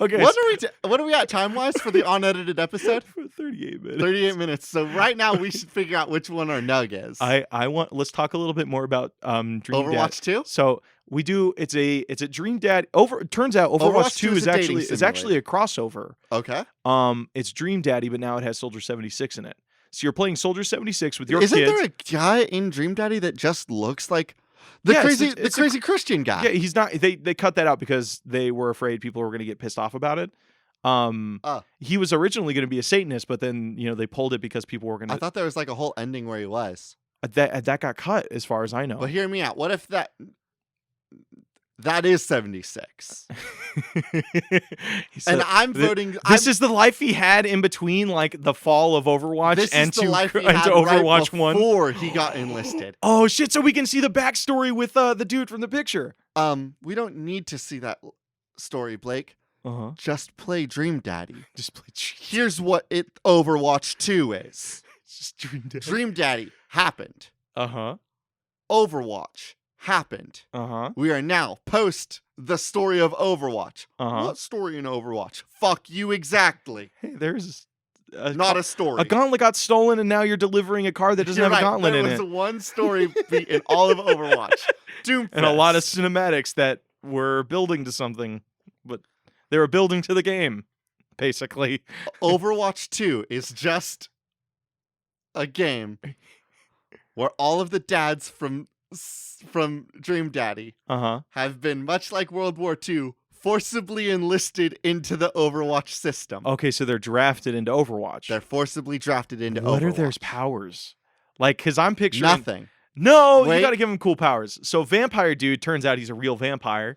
Okay, What are we at time-wise for the unedited episode? for 38 minutes. 38 minutes. So right now we should figure out which one our nug is. Let's talk a little bit more about Dream Dad. Overwatch 2? So we do. It's a Dream Dad. It turns out Overwatch 2 is a dating actually a crossover. Okay. It's Dream Daddy, but now it has Soldier 76 in it. So you're playing Soldier 76 with your Isn't kids. there a guy in Dream Daddy that just looks like the Yeah, crazy Christian guy? Yeah, he's not. They cut that out because they were afraid people were going to get pissed off about it. He was originally going to be a Satanist, but then they pulled it because people were going I to. thought there was like a whole ending where he was. That got cut, as far as I know. But hear me out. What if that is 76? And I'm voting. This is the life he had in between, like the fall of Overwatch this and is the to life he and had to Overwatch right 1. before he got enlisted. Oh shit! So we can see the backstory with the dude from the picture. We don't need to see that story, Blake. Just Play Dream Daddy. Just play. Here's what Overwatch 2 is. Just Dream Daddy. Dream Daddy happened. Uh-huh. Overwatch happened. Uh-huh. We are now post the story of Overwatch. Uh-huh. What story in Overwatch? Fuck you exactly. Hey, there's Not a story. A gauntlet got stolen, and now you're delivering a card that doesn't You're have right. a gauntlet there in was it. one story beat in all of Overwatch. Doomfest. And a lot of cinematics that were building to something, but they were building to the game, basically. Overwatch 2 is just a game where all of the dads from Dream Daddy have been, much like World War II, forcibly enlisted into the Overwatch system. Okay, so they're drafted into Overwatch. They're forcibly drafted into Overwatch. What are their powers? Like, because I'm picturing... Nothing. No, Wait. you got to give him cool powers. So vampire dude, turns out he's a real vampire.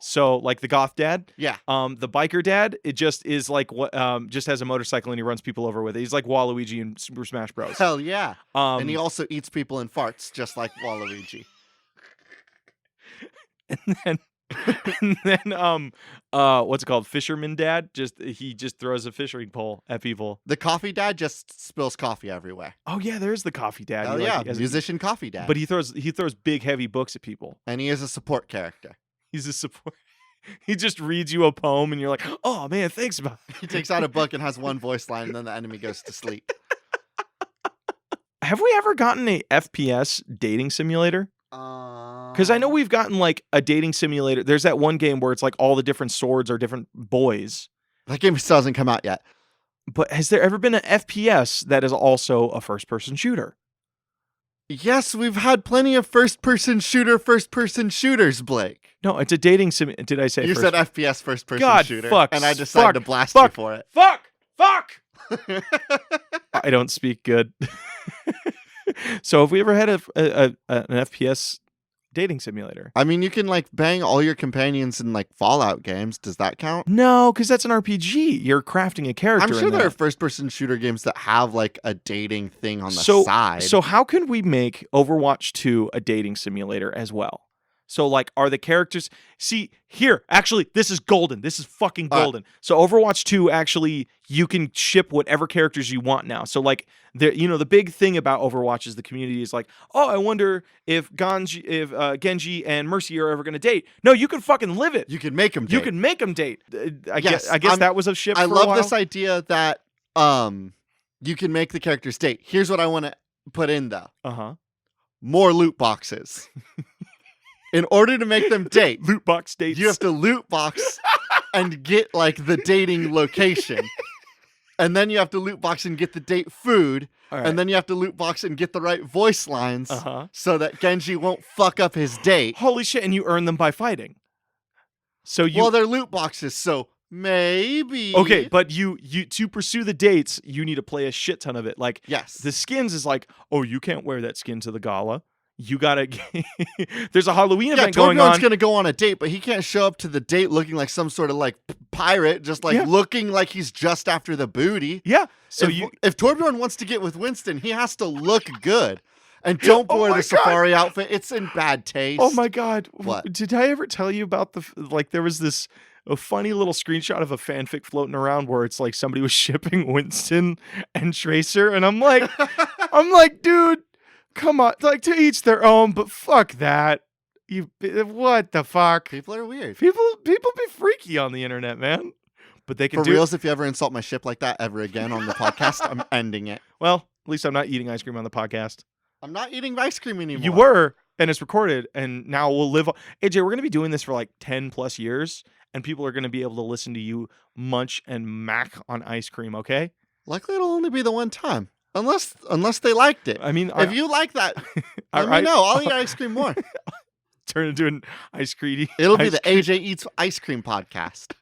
So like the goth dad. Yeah. The biker dad, it just is like what just has a motorcycle and he runs people over with it. He's like Waluigi in Super Smash Bros. Hell yeah. And he Um also eats people and farts, just like Waluigi. and what's it called? Fisherman Dad. He just throws a fishing pole at people. The coffee dad just spills coffee everywhere. Oh yeah, there's the coffee dad. Hell yeah, musician coffee dad. But he throws big heavy books at people. And he is a support character. He's a support. He just reads you a poem, and you're like, "Oh man, thanks, man." He takes out a book and has one voice line, and then the enemy goes to sleep. Have we ever gotten a FPS dating simulator? Because I know we've gotten like a dating simulator. There's that one game where it's like all the different swords are different boys. That game still hasn't come out yet. But has there ever been an FPS that is also a first-person shooter? Yes, we've had plenty of first-person shooters, Blake. No, it's a dating sim. Did I say you first? said FPS first-person God, shooter, fuck, and I decided to blast you for it. Fuck! I don't speak good. So have we ever had an FPS dating simulator? I mean, you can like bang all your companions in like Fallout games. Does that count? No, because that's an RPG. You're crafting a character. I'm sure there are first-person shooter games that have like a dating thing on the side. So how can we make Overwatch 2 a dating simulator as well? So like, are the characters... See, here, actually, this is golden. This is fucking golden. So Overwatch 2, actually, you can ship whatever characters you want now. So like, the big thing about Overwatch is the community is like, oh, I wonder if Genji and Mercy are ever going to date. No, you can fucking live it. You can make them date. You can make them date. I guess that was a ship for a while. I love this idea that you can make the characters date. Here's what I want to put in, though. Uh-huh. More loot boxes. In order to make them date, loot box dates. You have to loot box and get like the dating location. And then you have to loot box and get the date food. Right. And then you have to loot box and get the right voice lines so that Genji won't fuck up his date. Holy shit, and you earn them by fighting. Well, they're loot boxes, so maybe. Okay, but you to pursue the dates, you need to play a shit ton of it. Like, yes. The skins is like, oh, you can't wear that skin to the gala. You gotta. There's a Halloween event going on. Torbjorn's gonna go on a date, but he can't show up to the date looking like some sort of like pirate, just like looking like he's just after the booty. Yeah. So if Torbjorn wants to get with Winston, he has to look good, and don't wear the safari outfit. It's in bad taste. Oh my god! What did I ever tell you about there was this a funny little screenshot of a fanfic floating around where it's like somebody was shipping Winston and Tracer, and I'm like, dude. Come on, like to each their own, but fuck that. What the fuck? People are weird. People be freaky on the internet, man. But they can For reals, if you ever insult my ship like that ever again on the podcast, I'm ending it. Well, at least I'm not eating ice cream on the podcast. I'm not eating ice cream anymore. You were, and it's recorded, and now we'll live. AJ, we're gonna be doing this for like 10 plus years, and people are gonna be able to listen to you munch and mac on ice cream. Okay? Luckily, it'll only be the one time. Unless they liked it. I mean, if you like that, let me know. I'll eat ice cream more. Turn into an ice cream. It'll be the AJ Eats Ice Cream podcast.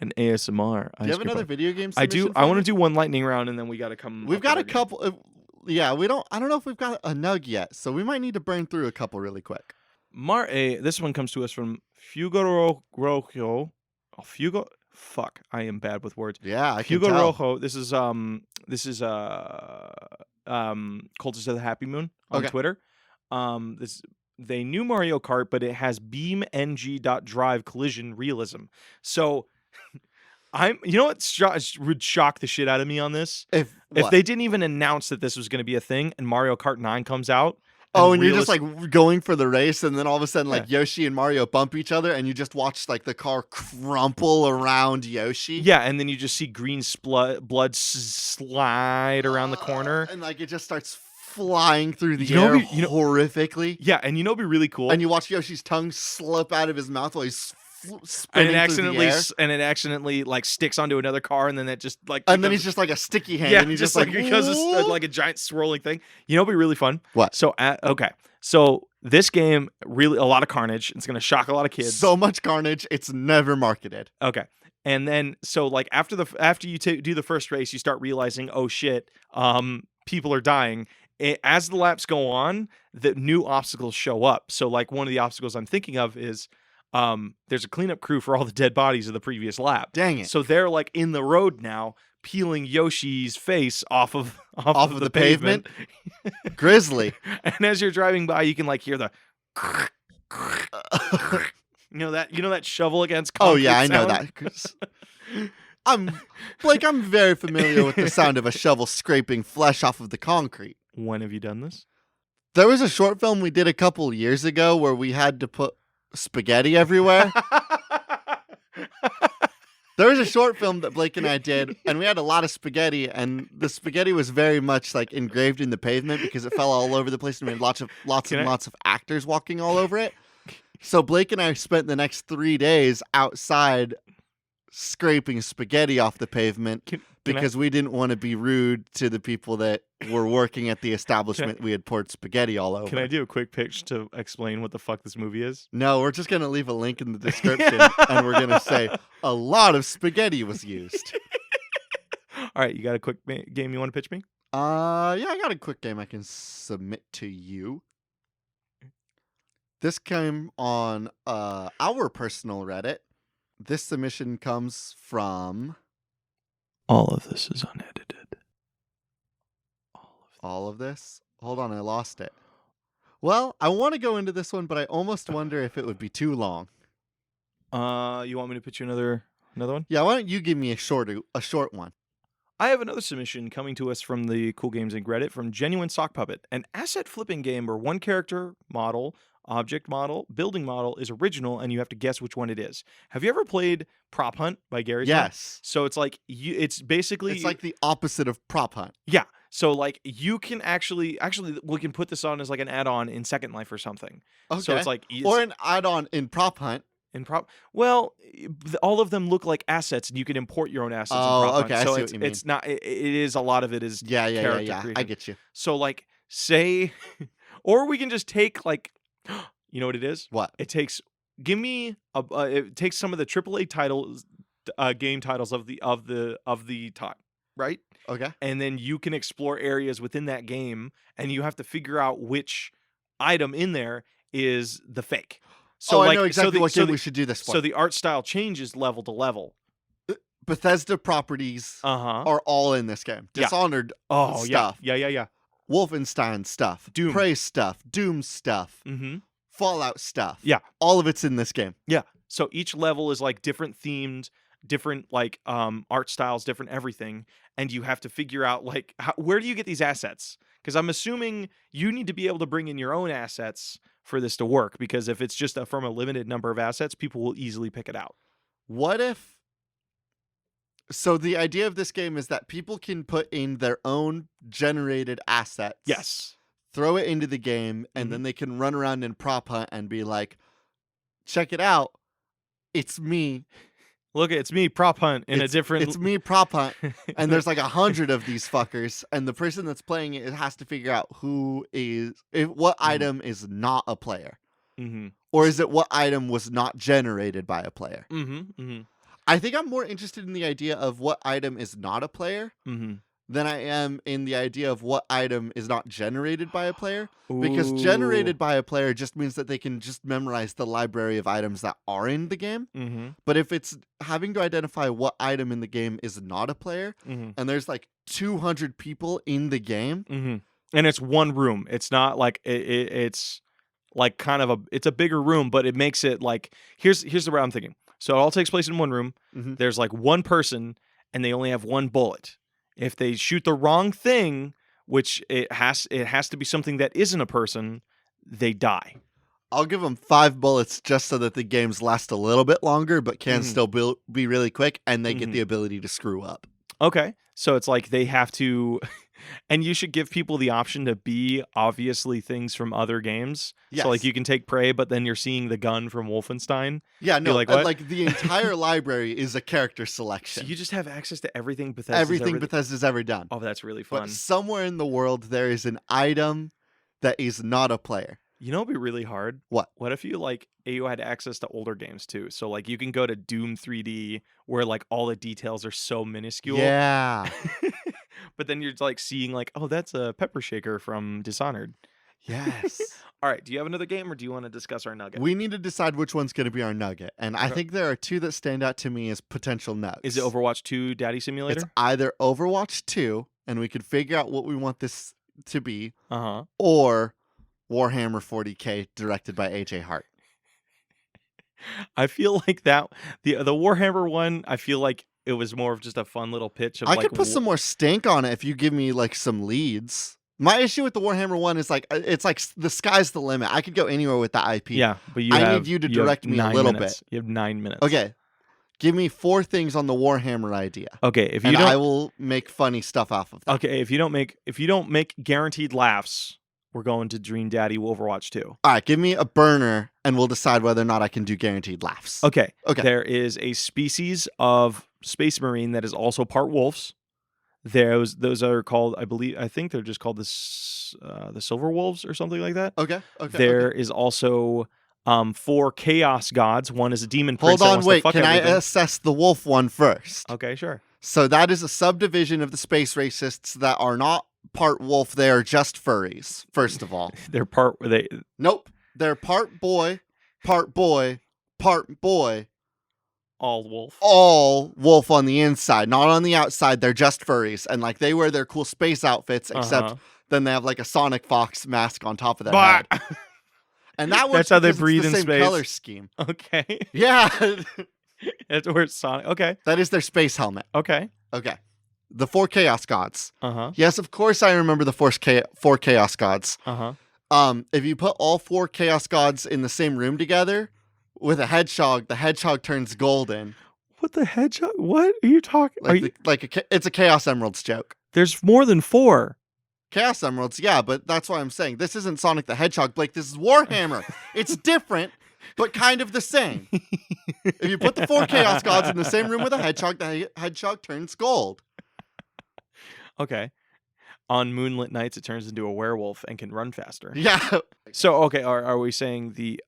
An ASMR. Do you have another video game? I do. I want to do one lightning round, and then we got to come. We've got a couple. We don't. I don't know if we've got a nug yet, so we might need to burn through a couple really quick. This one comes to us from Fugaro Rojo. Fugo. Fuck, I am bad with words. Yeah, I can Hugo tell. Rojo. This is Cultist of the Happy Moon on Twitter. They knew Mario Kart, but it has BeamNG.drive collision realism. So you know what would shock the shit out of me on this? If they didn't even announce that this was going to be a thing, and Mario Kart 9 comes out. And you're just like going for the race, and then all of a sudden, like Yoshi and Mario bump each other, and you just watch like the car crumple around Yoshi. Yeah, and then you just see green blood slide around the corner, and like it just starts flying through the air horrifically. Yeah, and it'd be really cool. And you watch Yoshi's tongue slip out of his mouth while he's and it accidentally like sticks onto another car, and then it just like then he's just like a sticky hand, and he's just like because it's like a giant swirling thing. It'd be really fun. What? So so this game really a lot of carnage. It's gonna shock a lot of kids. So much carnage. It's never marketed. Okay. And then so like after you do the first race, you start realizing, oh shit, people are dying. As the laps go on, the new obstacles show up. So like one of the obstacles I'm thinking of is there's a cleanup crew for all the dead bodies of the previous lap. Dang it. So they're like in the road now, peeling Yoshi's face off of the pavement. Grizzly. And as you're driving by, you can like hear the You know that shovel against Oh concrete yeah, I know sound? that. 'Cause I'm very familiar with the sound of a shovel scraping flesh off of the concrete. When have you done this? There was a short film we did a couple years ago where we had to put spaghetti everywhere. There was a short film that Blake and I did, and we had a lot of spaghetti, and the spaghetti was very much like engraved in the pavement because it fell all over the place, and we had lots of actors walking all over it. So Blake and I spent the next 3 days outside scraping spaghetti off the pavement because we didn't want to be rude to the people that were working at the establishment we had poured spaghetti all over. Can I do a quick pitch to explain what the fuck this movie is? No, we're just going to leave a link in the description and we're going to say a lot of spaghetti was used. All right, you got a quick game you want to pitch me? Yeah, I got a quick game I can submit to you. This came on our personal Reddit. This submission comes from... All of this is unedited. All of this? Hold on, I lost it. Well, I want to go into this one, but I almost wonder if it would be too long. You want me to pitch you another one? Yeah, why don't you give me a short one? I have another submission coming to us from the Cool Games Inc. Reddit from Genuine Sock Puppet, an asset flipping game where one character model, object model, building model is original, and you have to guess which one it is. Have you ever played Prop Hunt by Gary? Yes. So it's like it's basically like the opposite of Prop Hunt. Yeah. So like you can actually we can put this on as like an add-on in Second Life or something. Okay. So it's like or an add-on in Prop Hunt. Well, all of them look like assets, and you can import your own assets. Oh, in Prop okay. Hunt. So I see what you mean. it's not. It is a lot of it is character creation. I get you. So like say, or we can just take like, you know what it is? What? It takes. It takes some of the AAA titles, game titles of the time, right? Okay. And then you can explore areas within that game, and you have to figure out which item in there is the fake. So I know exactly what game we should do this for. So the art style changes level to level. Bethesda properties are all in this game. Dishonored stuff. Yeah. Wolfenstein stuff. Doom. Prey stuff. Doom stuff. Mm-hmm. Fallout stuff. Yeah. All of it's in this game. Yeah. So each level is like different themed, different like art styles, different everything. And you have to figure out like where do you get these assets? Because I'm assuming you need to be able to bring in your own assets for this to work. Because if it's just from a limited number of assets, people will easily pick it out. What if... So the idea of this game is that people can put in their own generated assets. Yes. Throw it into the game, and then they can run around in Prop Hunt and be like, check it out. It's me. Look, it's me, Prop Hunt, in a different... It's me, Prop Hunt, and there's like 100 of these fuckers, and the person that's playing it has to figure out what item is not a player. Mm-hmm. Or is it what item was not generated by a player? Mm-hmm. Mm-hmm. I think I'm more interested in the idea of what item is not a player than I am in the idea of what item is not generated by a player. Because generated by a player just means that they can just memorize the library of items that are in the game. Mm-hmm. But if it's having to identify what item in the game is not a player, and there's like 200 people in the game. And it's one room. It's not like it's like kind of it's a bigger room, but it makes it like, here's the way I'm thinking. So it all takes place in one room. There's like one person, and they only have one bullet. If they shoot the wrong thing, which it has to be something that isn't a person, they die. I'll give them 5 bullets just so that the games last a little bit longer, but can still be really quick, and they get the ability to screw up. Okay. So it's like they have to... And you should give people the option to be obviously things from other games. Yes. So like you can take Prey, but then you're seeing the gun from Wolfenstein. Yeah, no, like, what? Like the entire library is a character selection. So you just have access to everything Bethesda's ever done. Oh, that's really fun. But somewhere in the world there is an item that is not a player. You know, it'd be really hard. What? What if you had access to older games too? So like you can go to Doom 3D where like all the details are so minuscule. Yeah. But then you're like seeing like, oh, that's a pepper shaker from Dishonored. Yes. All right. Do you have another game, or do you want to discuss our nugget? We need to decide which one's going to be our nugget. And I think there are 2 that stand out to me as potential nugs. Is it Overwatch 2 Daddy Simulator? It's either Overwatch 2, and we could figure out what we want this to be, or Warhammer 40K directed by AJ Hart. I feel like that the Warhammer one, I feel like it was more of just a fun little pitch of I like could put some more stank on it if you give me like some leads. My issue with the Warhammer one is like it's like the sky's the limit. I could go anywhere with the IP. Yeah, but I have need you to have direct me a 9 little minutes. You have 9 minutes. Okay. Give me 4 things on the Warhammer idea. Okay, if you And don't I will make funny stuff off of that. Okay, if you don't make guaranteed laughs, we're going to Dream Daddy Overwatch 2. All right, give me a burner and we'll decide whether or not I can do guaranteed laughs. Okay. Okay. There is a species of Space Marine that is also part wolves. Those are called, I think they're just called the Silver Wolves or something like that. Okay. There is also 4 Chaos Gods. One is a demon prince. Hold on, wait. Can I assess the wolf one first? Okay, sure. So that is a subdivision of the space racists that are not part wolf. They are just furries, first of all. Nope. They're part boy, part boy, part boy. All wolf. All wolf on the inside, not on the outside. They're just furries. And like they wear their cool space outfits, except then they have like a Sonic Fox mask on top of their head. And that That's how they because it's breathe the in same space. color scheme. Okay. Yeah. That's where it's Sonic. Okay. That is their space helmet. Okay. Okay. The 4 Chaos Gods. Uh-huh. Yes, of course I remember the 4 Chaos Gods. Uh-huh. If you put all 4 Chaos Gods in the same room together with a hedgehog, the hedgehog turns golden. What the hedgehog? What are you talking? It's a Chaos Emeralds joke. There's more than 4. Chaos Emeralds, yeah, but that's why I'm saying this isn't Sonic the Hedgehog, Blake. This is Warhammer. It's different, but kind of the same. If you put the 4 Chaos Gods in the same room with a hedgehog, the hedgehog turns gold. Okay. On moonlit nights, it turns into a werewolf and can run faster. Yeah. So, okay, are we saying the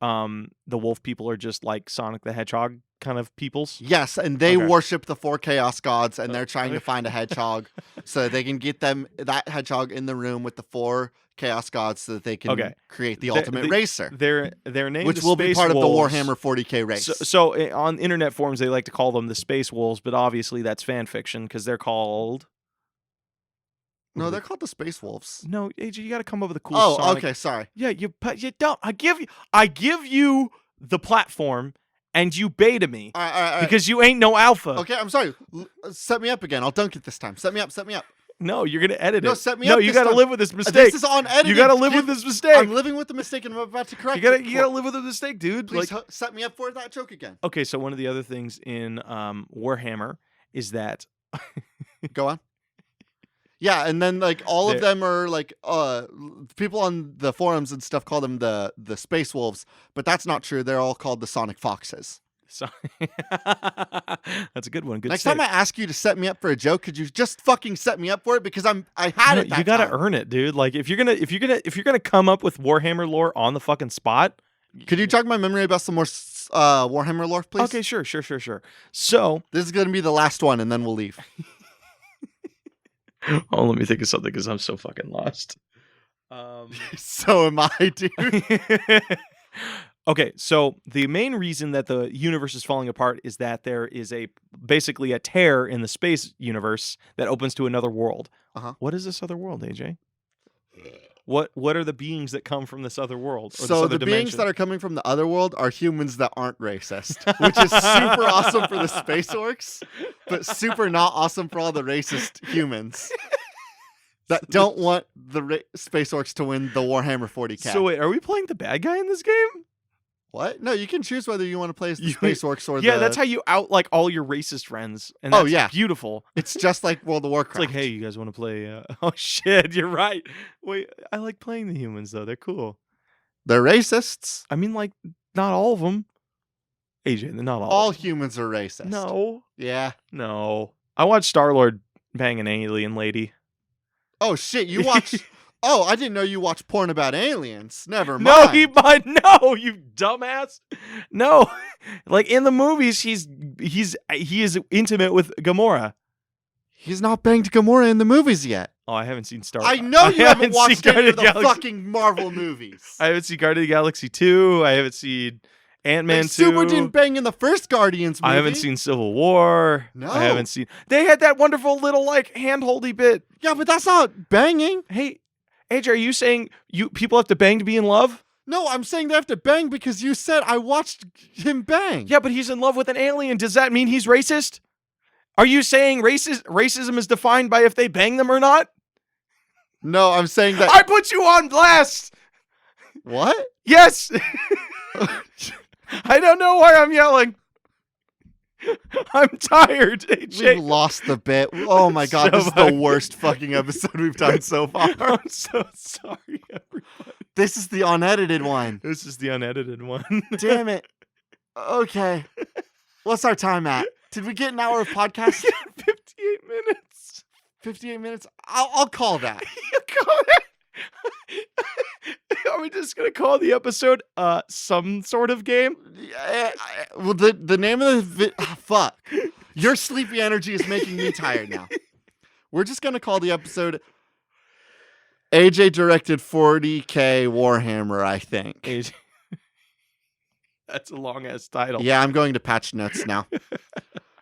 wolf people are just like Sonic the Hedgehog kind of peoples? Yes, and they worship the 4 Chaos Gods, and they're trying to find a hedgehog so they can get that hedgehog in the room with the 4 Chaos Gods so that they can create the ultimate racer. Their name, which will be part Wolves. of the Warhammer 40K race. So on internet forums, they like to call them the Space Wolves, but obviously that's fan fiction because they're called. No, they're called the Space Wolves. No, AJ, you got to come up with a cool. Oh, okay, sorry. Yeah, you don't. I give you the platform, and you beta me all right. because you ain't no alpha. Okay, I'm sorry. Set me up again. I'll dunk it this time. Set me up. No, you're gonna edit it. No, set me up. No, you got to live with this mistake. This is on editing. You got to live with this mistake. I'm living with the mistake, and I'm about to correct it. You got to live with the mistake, dude. Please set me up for that joke again. Okay, so one of the other things in Warhammer is that. Go on. Yeah, and then like all of them are like people on the forums and stuff call them the Space Wolves, but that's not true. They're all called the Sonic Foxes. So that's a good one. Good. Next time I ask you to set me up for a joke, could you just fucking set me up for it? Because I had it. You gotta earn it, dude. Like if you're gonna come up with Warhammer lore on the fucking spot. Could you jog my memory about some more Warhammer lore, please? Okay, sure. So this is gonna be the last one, and then we'll leave. Oh, let me think of something because I'm so fucking lost. So am I, dude. Okay, so the main reason that the universe is falling apart is that there is basically a tear in the space universe that opens to another world. What is this other world, AJ? What are the beings that come from this other world? Or so this other the dimension? beings that are coming from the other world are humans that aren't racist, which is super awesome for the space orcs, but super not awesome for all the racist humans that don't want the space orcs to win the Warhammer 40K. So wait, are we playing the bad guy in this game? What? No, you can choose whether you want to play as the space orcs or that's how you out like all your racist friends. And that's beautiful. It's just like World of Warcraft. It's like, hey, you guys want to play? Oh shit, you're right. Wait, I like playing the humans though. They're cool. They're racists. I mean, like not all of them. AJ, they're not all. All humans are racist. No. Yeah. No. I watched Star-Lord bang an alien lady. Oh shit, you watch. Oh, I didn't know you watched porn about aliens. Never mind. No, you dumbass. No, like in the movies, he is intimate with Gamora. He's not banged Gamora in the movies yet. Oh, I haven't seen Star. I know you haven't watched any of the fucking Marvel movies. I haven't seen Guardians of the Galaxy 2. I haven't seen Ant-Man 2. Super didn't bang in the first Guardians movie. I haven't seen Civil War. No. I haven't seen. They had that wonderful little like hand-holdy bit. Yeah, but that's not banging. Hey, AJ, are you saying people have to bang to be in love? No, I'm saying they have to bang because you said I watched him bang. Yeah, but he's in love with an alien. Does that mean he's racist? Are you saying racism is defined by if they bang them or not? No, I'm saying that. I put you on blast. What? Yes. I don't know why I'm yelling. I'm tired, AJ. We've lost the bit. Oh my god, So this is the worst fucking episode we've done so far. I'm so sorry, everybody. This is the unedited one. This is the unedited one. Damn it. Okay. What's our time at? Did we get an hour of podcast? 58 minutes. 58 minutes? I'll call that. You call it? Are we just gonna call the episode some sort of game? Well, the name of the fuck. Your sleepy energy is making me tired now. We're just gonna call the episode AJ directed 40K Warhammer, I think. AJ. That's a long ass title. Yeah, I'm going to patch notes now.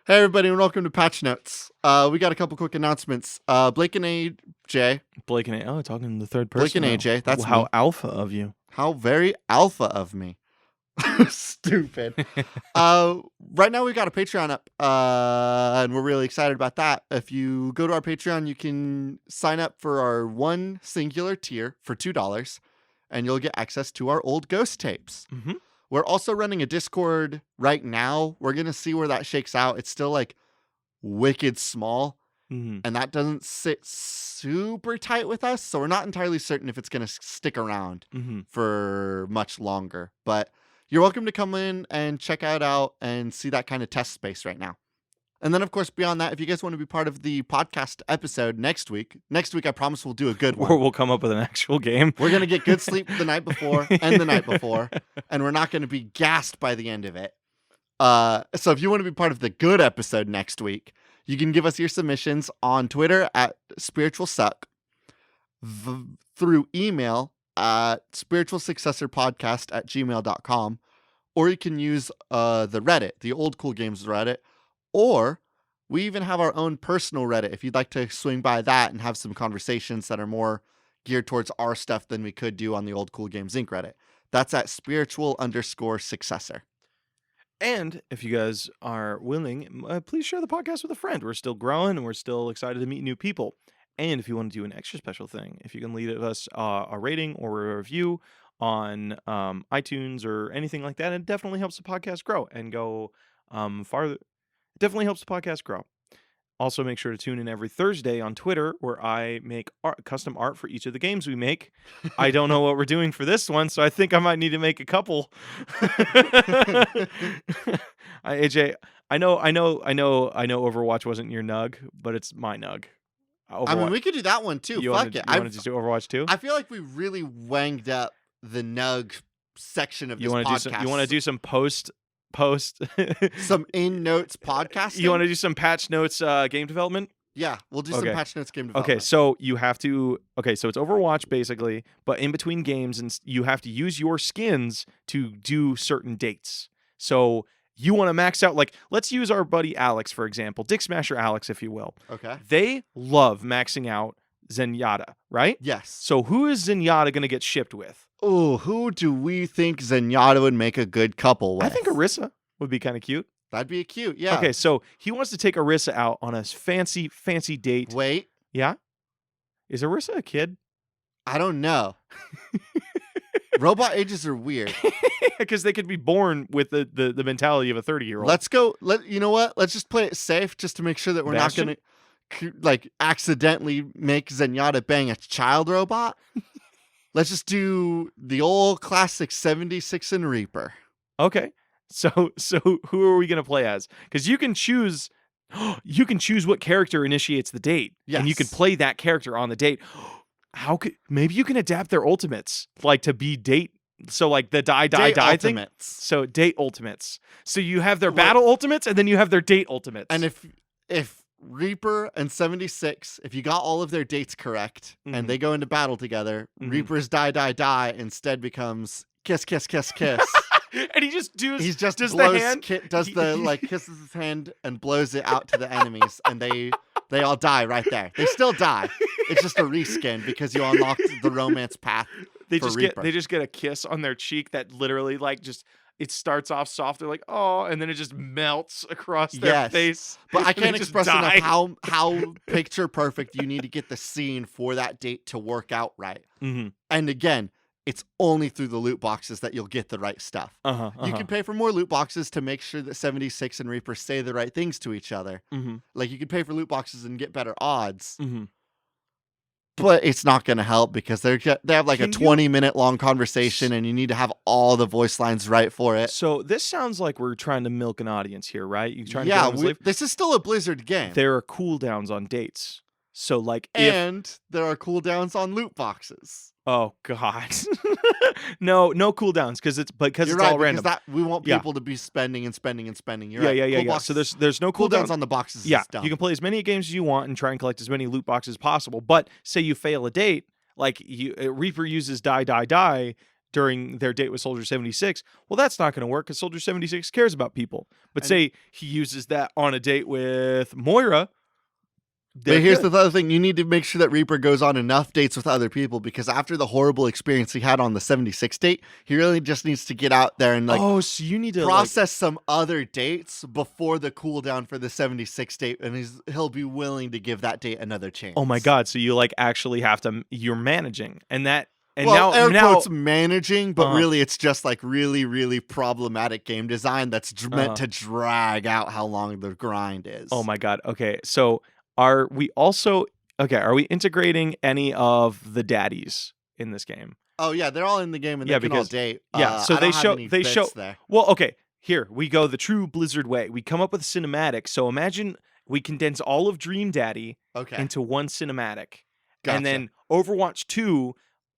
Hey everybody, and welcome to Patch Notes. We got a couple quick announcements. Blake and AJ. Blake and AJ. Oh, talking in the third person. Blake and now. AJ. That's how me. alpha of you. How very alpha of me. Stupid. Right now we've got a Patreon up, and we're really excited about that. If you go to our Patreon, you can sign up for our one singular tier for $2, and you'll get access to our old ghost tapes. Mm-hmm. We're also running a Discord right now. We're going to see where that shakes out. It's still like wicked small, and that doesn't sit super tight with us. So we're not entirely certain if it's going to stick around for much longer. But you're welcome to come in and check it out and see that kind of test space right now. And then, of course, beyond that, if you guys want to be part of the podcast episode next week, I promise we'll do a good one. Or we'll come up with an actual game. We're going to get good sleep the night before and the night before, and we're not going to be gassed by the end of it. So if you want to be part of the good episode next week, you can give us your submissions on Twitter at SpiritualSuck, through email at spiritualsuccessorpodcast@gmail.com, or you can use the Reddit, the Old Cool Games Reddit, or we even have our own personal Reddit if you'd like to swing by that and have some conversations that are more geared towards our stuff than we could do on the Old Cool Games Inc. Reddit. That's at spiritual_successor. And if you guys are willing, please share the podcast with a friend. We're still growing and we're still excited to meet new people. And if you want to do an extra special thing, if you can leave us a rating or a review on iTunes or anything like that, it definitely helps the podcast grow and go farther. Definitely helps the podcast grow. Also, make sure to tune in every Thursday on Twitter, where I make custom art for each of the games we make. I don't know what we're doing for this one, so I think I might need to make a couple. AJ, I know Overwatch wasn't your nug, but it's my nug. I mean, we could do that one too. You want to just do Overwatch too? I feel like we really wanged up the nug section of this podcast. You want to do some post some in notes podcasting? You want to do some patch notes game development? Yeah, we'll do some patch notes game development. Okay, so you have to so it's Overwatch basically, but in between games, and you have to use your skins to do certain dates. So you want to max out, like, let's use our buddy Alex, for example, Dick Smasher Alex, if you will. Okay. They love maxing out Zenyatta, right? Yes. So who is Zenyatta going to get shipped with? Oh, who do we think Zenyatta would make a good couple with? I think Orisa would be kind of cute. That'd be cute, yeah. Okay, so he wants to take Orisa out on a fancy date. Wait. Yeah? Is Orisa a kid? I don't know. Robot ages are weird. Because they could be born with the mentality of a 30-year-old. Let's go. You know what? Let's just play it safe just to make sure that we're not going to accidentally make Zenyatta bang a child robot. Let's just do the old classic 76 and Reaper. Okay. So who are we going to play as? Because you can choose what character initiates the date. Yes. And you can play that character on the date. Maybe you can adapt their ultimates, like, to be date. So, like, the die ultimates thing. So date ultimates. So you have their battle ultimates, and then you have their date ultimates. And if Reaper and 76, if you got all of their dates correct and they go into battle together, Reaper's die instead becomes kiss. And he just does blows, the hand. Does the kisses his hand and blows it out to the enemies, and they all die right there. They still die. It's just a reskin because you unlocked the romance path they for just Reaper. get a kiss on their cheek that literally like just it starts off soft. They're like, oh, and then it just melts across their Yes. face. But I and they can't just express enough die. how picture perfect you need to get the scene for that date to work out right. Mm-hmm. And again, it's only through the loot boxes that you'll get the right stuff. You can pay for more loot boxes to make sure that 76 and Reaper say the right things to each other. Mm-hmm. Like you can pay for loot boxes and get better odds. Mm-hmm. But it's not going to help because they have like Can a you- 20-minute long conversation and you need to have all the voice lines right for it. So this sounds like we're trying to milk an audience here, right? You trying to get Yeah, them as live? this is still a Blizzard game. There are cooldowns on dates. So like if And there are cooldowns on loot boxes. oh god. no cooldowns because it's You're it's right, all random. because we want Yeah. people to be spending and spending and spending. You're Yeah, right. yeah. Cool So boxes- there's no cooldowns cooldowns on the boxes. Yeah, is dumb. you can play as many games as you want and try and collect as many loot boxes as possible. But say you fail a date, like Reaper uses die during their date with Soldier 76. Well, that's not going to work because Soldier 76 cares about people. But And- say he uses that on a date with Moira. But here's the other thing. You need to make sure that Reaper goes on enough dates with other people because after the horrible experience he had on the 76 date, he really just needs to get out there and oh, so you need to process some other dates before the cooldown for the 76 date, and he'll be willing to give that date another chance. oh my god! So you like actually have to you're managing and that and well, air now quotes managing, but Uh-huh. really it's just like really, really problematic game design that's meant Uh-huh. to drag out how long the grind is. oh my god. Okay, so are we integrating any of the daddies in this game? Oh yeah, they're all in the game and Yeah, they can all because- date. yeah, so I they don't have show- any they bits show- there. Well, okay, here we go the true Blizzard way. We come up with a cinematic. So imagine we condense all of Dream Daddy Okay, into one cinematic. gotcha. And then Overwatch 2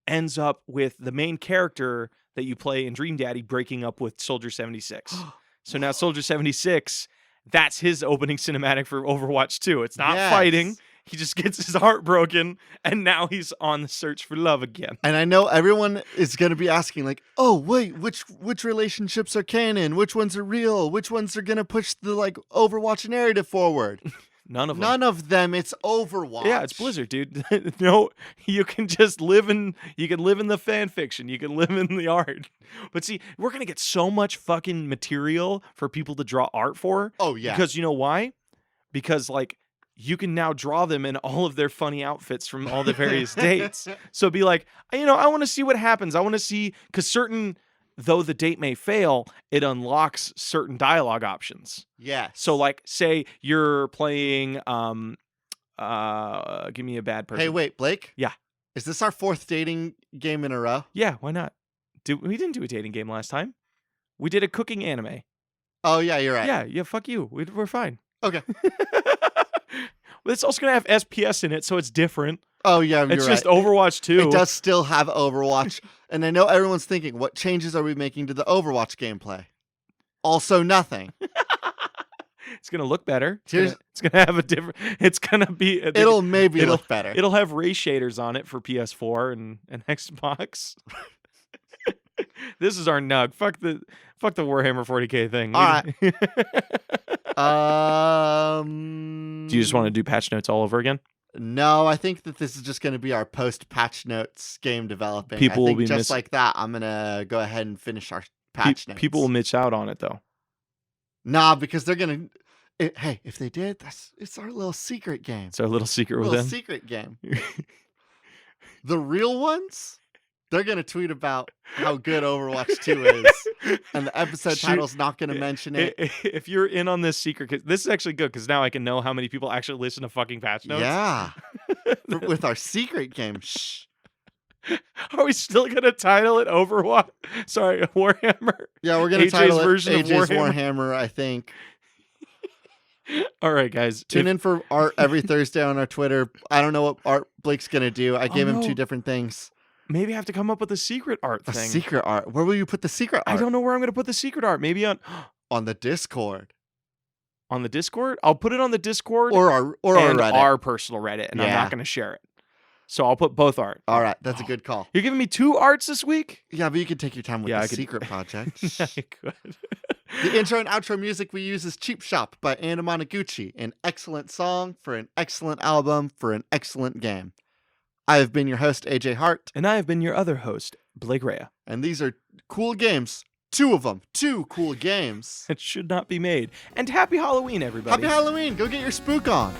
ends up with the main character that you play in Dream Daddy breaking up with Soldier 76. So now Soldier 76, that's his opening cinematic for Overwatch 2. It's not Yes. fighting. He just gets his heart broken, and now he's on the search for love again. And I know everyone is going to be asking, like, "Oh, wait, which relationships are canon? Which ones are real? Which ones are going to push the like Overwatch narrative forward?" None of them. None of them. It's Overwatch. Yeah, it's Blizzard, dude. No, you can just live in the fan fiction. You can live in the art. But see, we're gonna get so much fucking material for people to draw art for. Oh yeah. Because you know why? Because like you can now draw them in all of their funny outfits from all the various dates. So be like, I want to see what happens. I want to see because though the date may fail, it unlocks certain dialogue options. Yes. So like say you're playing give me a bad person. Hey, wait, Blake. Yeah. Is this our 4th dating game in a row? Yeah, why not? We didn't do a dating game last time. We did a cooking anime. Oh yeah, you're right. Yeah, fuck you. We're fine. Okay. But it's also gonna have SPS in it, so it's different. Oh yeah, you're It's just right. Overwatch 2. It does still have Overwatch, and I know everyone's thinking, what changes are we making to the Overwatch gameplay? Also, nothing. It's gonna look better. Here's- It's gonna have a different. It's gonna be. It'll maybe it'll- look better. It'll have ray shaders on it for PS4 and Xbox. This is our nug. Fuck the Warhammer 40K thing. All right. Do you just want to do patch notes all over again? No, I think that this is just going to be our post-patch notes game developing. People I will think be just like that. I'm going to go ahead and finish our patch notes. People will miss out on it though. Nah, because they're going to... Hey, if they did, it's our little secret game. It's our little secret with Little them. secret game. The real ones, they're going to tweet about how good Overwatch 2 is. And the episode Shoot. title's not going to mention it. If you're in on this secret, 'cause this is actually good because now I can know how many people actually listen to fucking patch notes. Yeah. With our secret game. Shh. Are we still gonna title it Overwatch? Sorry, Warhammer. Yeah, we're going to AJ's title it version of AJ's Warhammer. Warhammer, I think. All right, guys. Tune in for art every Thursday on our Twitter. I don't know what art Blake's going to do. I gave him no. 2 different things. Maybe I have to come up with a secret art A thing. secret art. Where will you put the secret art? I don't know where I'm gonna put the secret art. Maybe on On the Discord. on the Discord. I'll put it on the Discord Or our and Reddit. our personal Reddit, and I'm Yeah. not gonna share it. So I'll put both art. All right, that's a good call. You're giving me 2 arts this week? Yeah, but you can take your time with Yeah, the I could- secret project. Yeah, I could. The intro and outro music we use is Cheap Shop by Anna Monoguchi, an excellent song for an excellent album for an excellent game. I have been your host, AJ Hart. And I have been your other host, Blake Rea. And these are cool games. 2 of them. 2 cool games. It should not be made. And happy Halloween, everybody. Happy Halloween. Go get your spook on.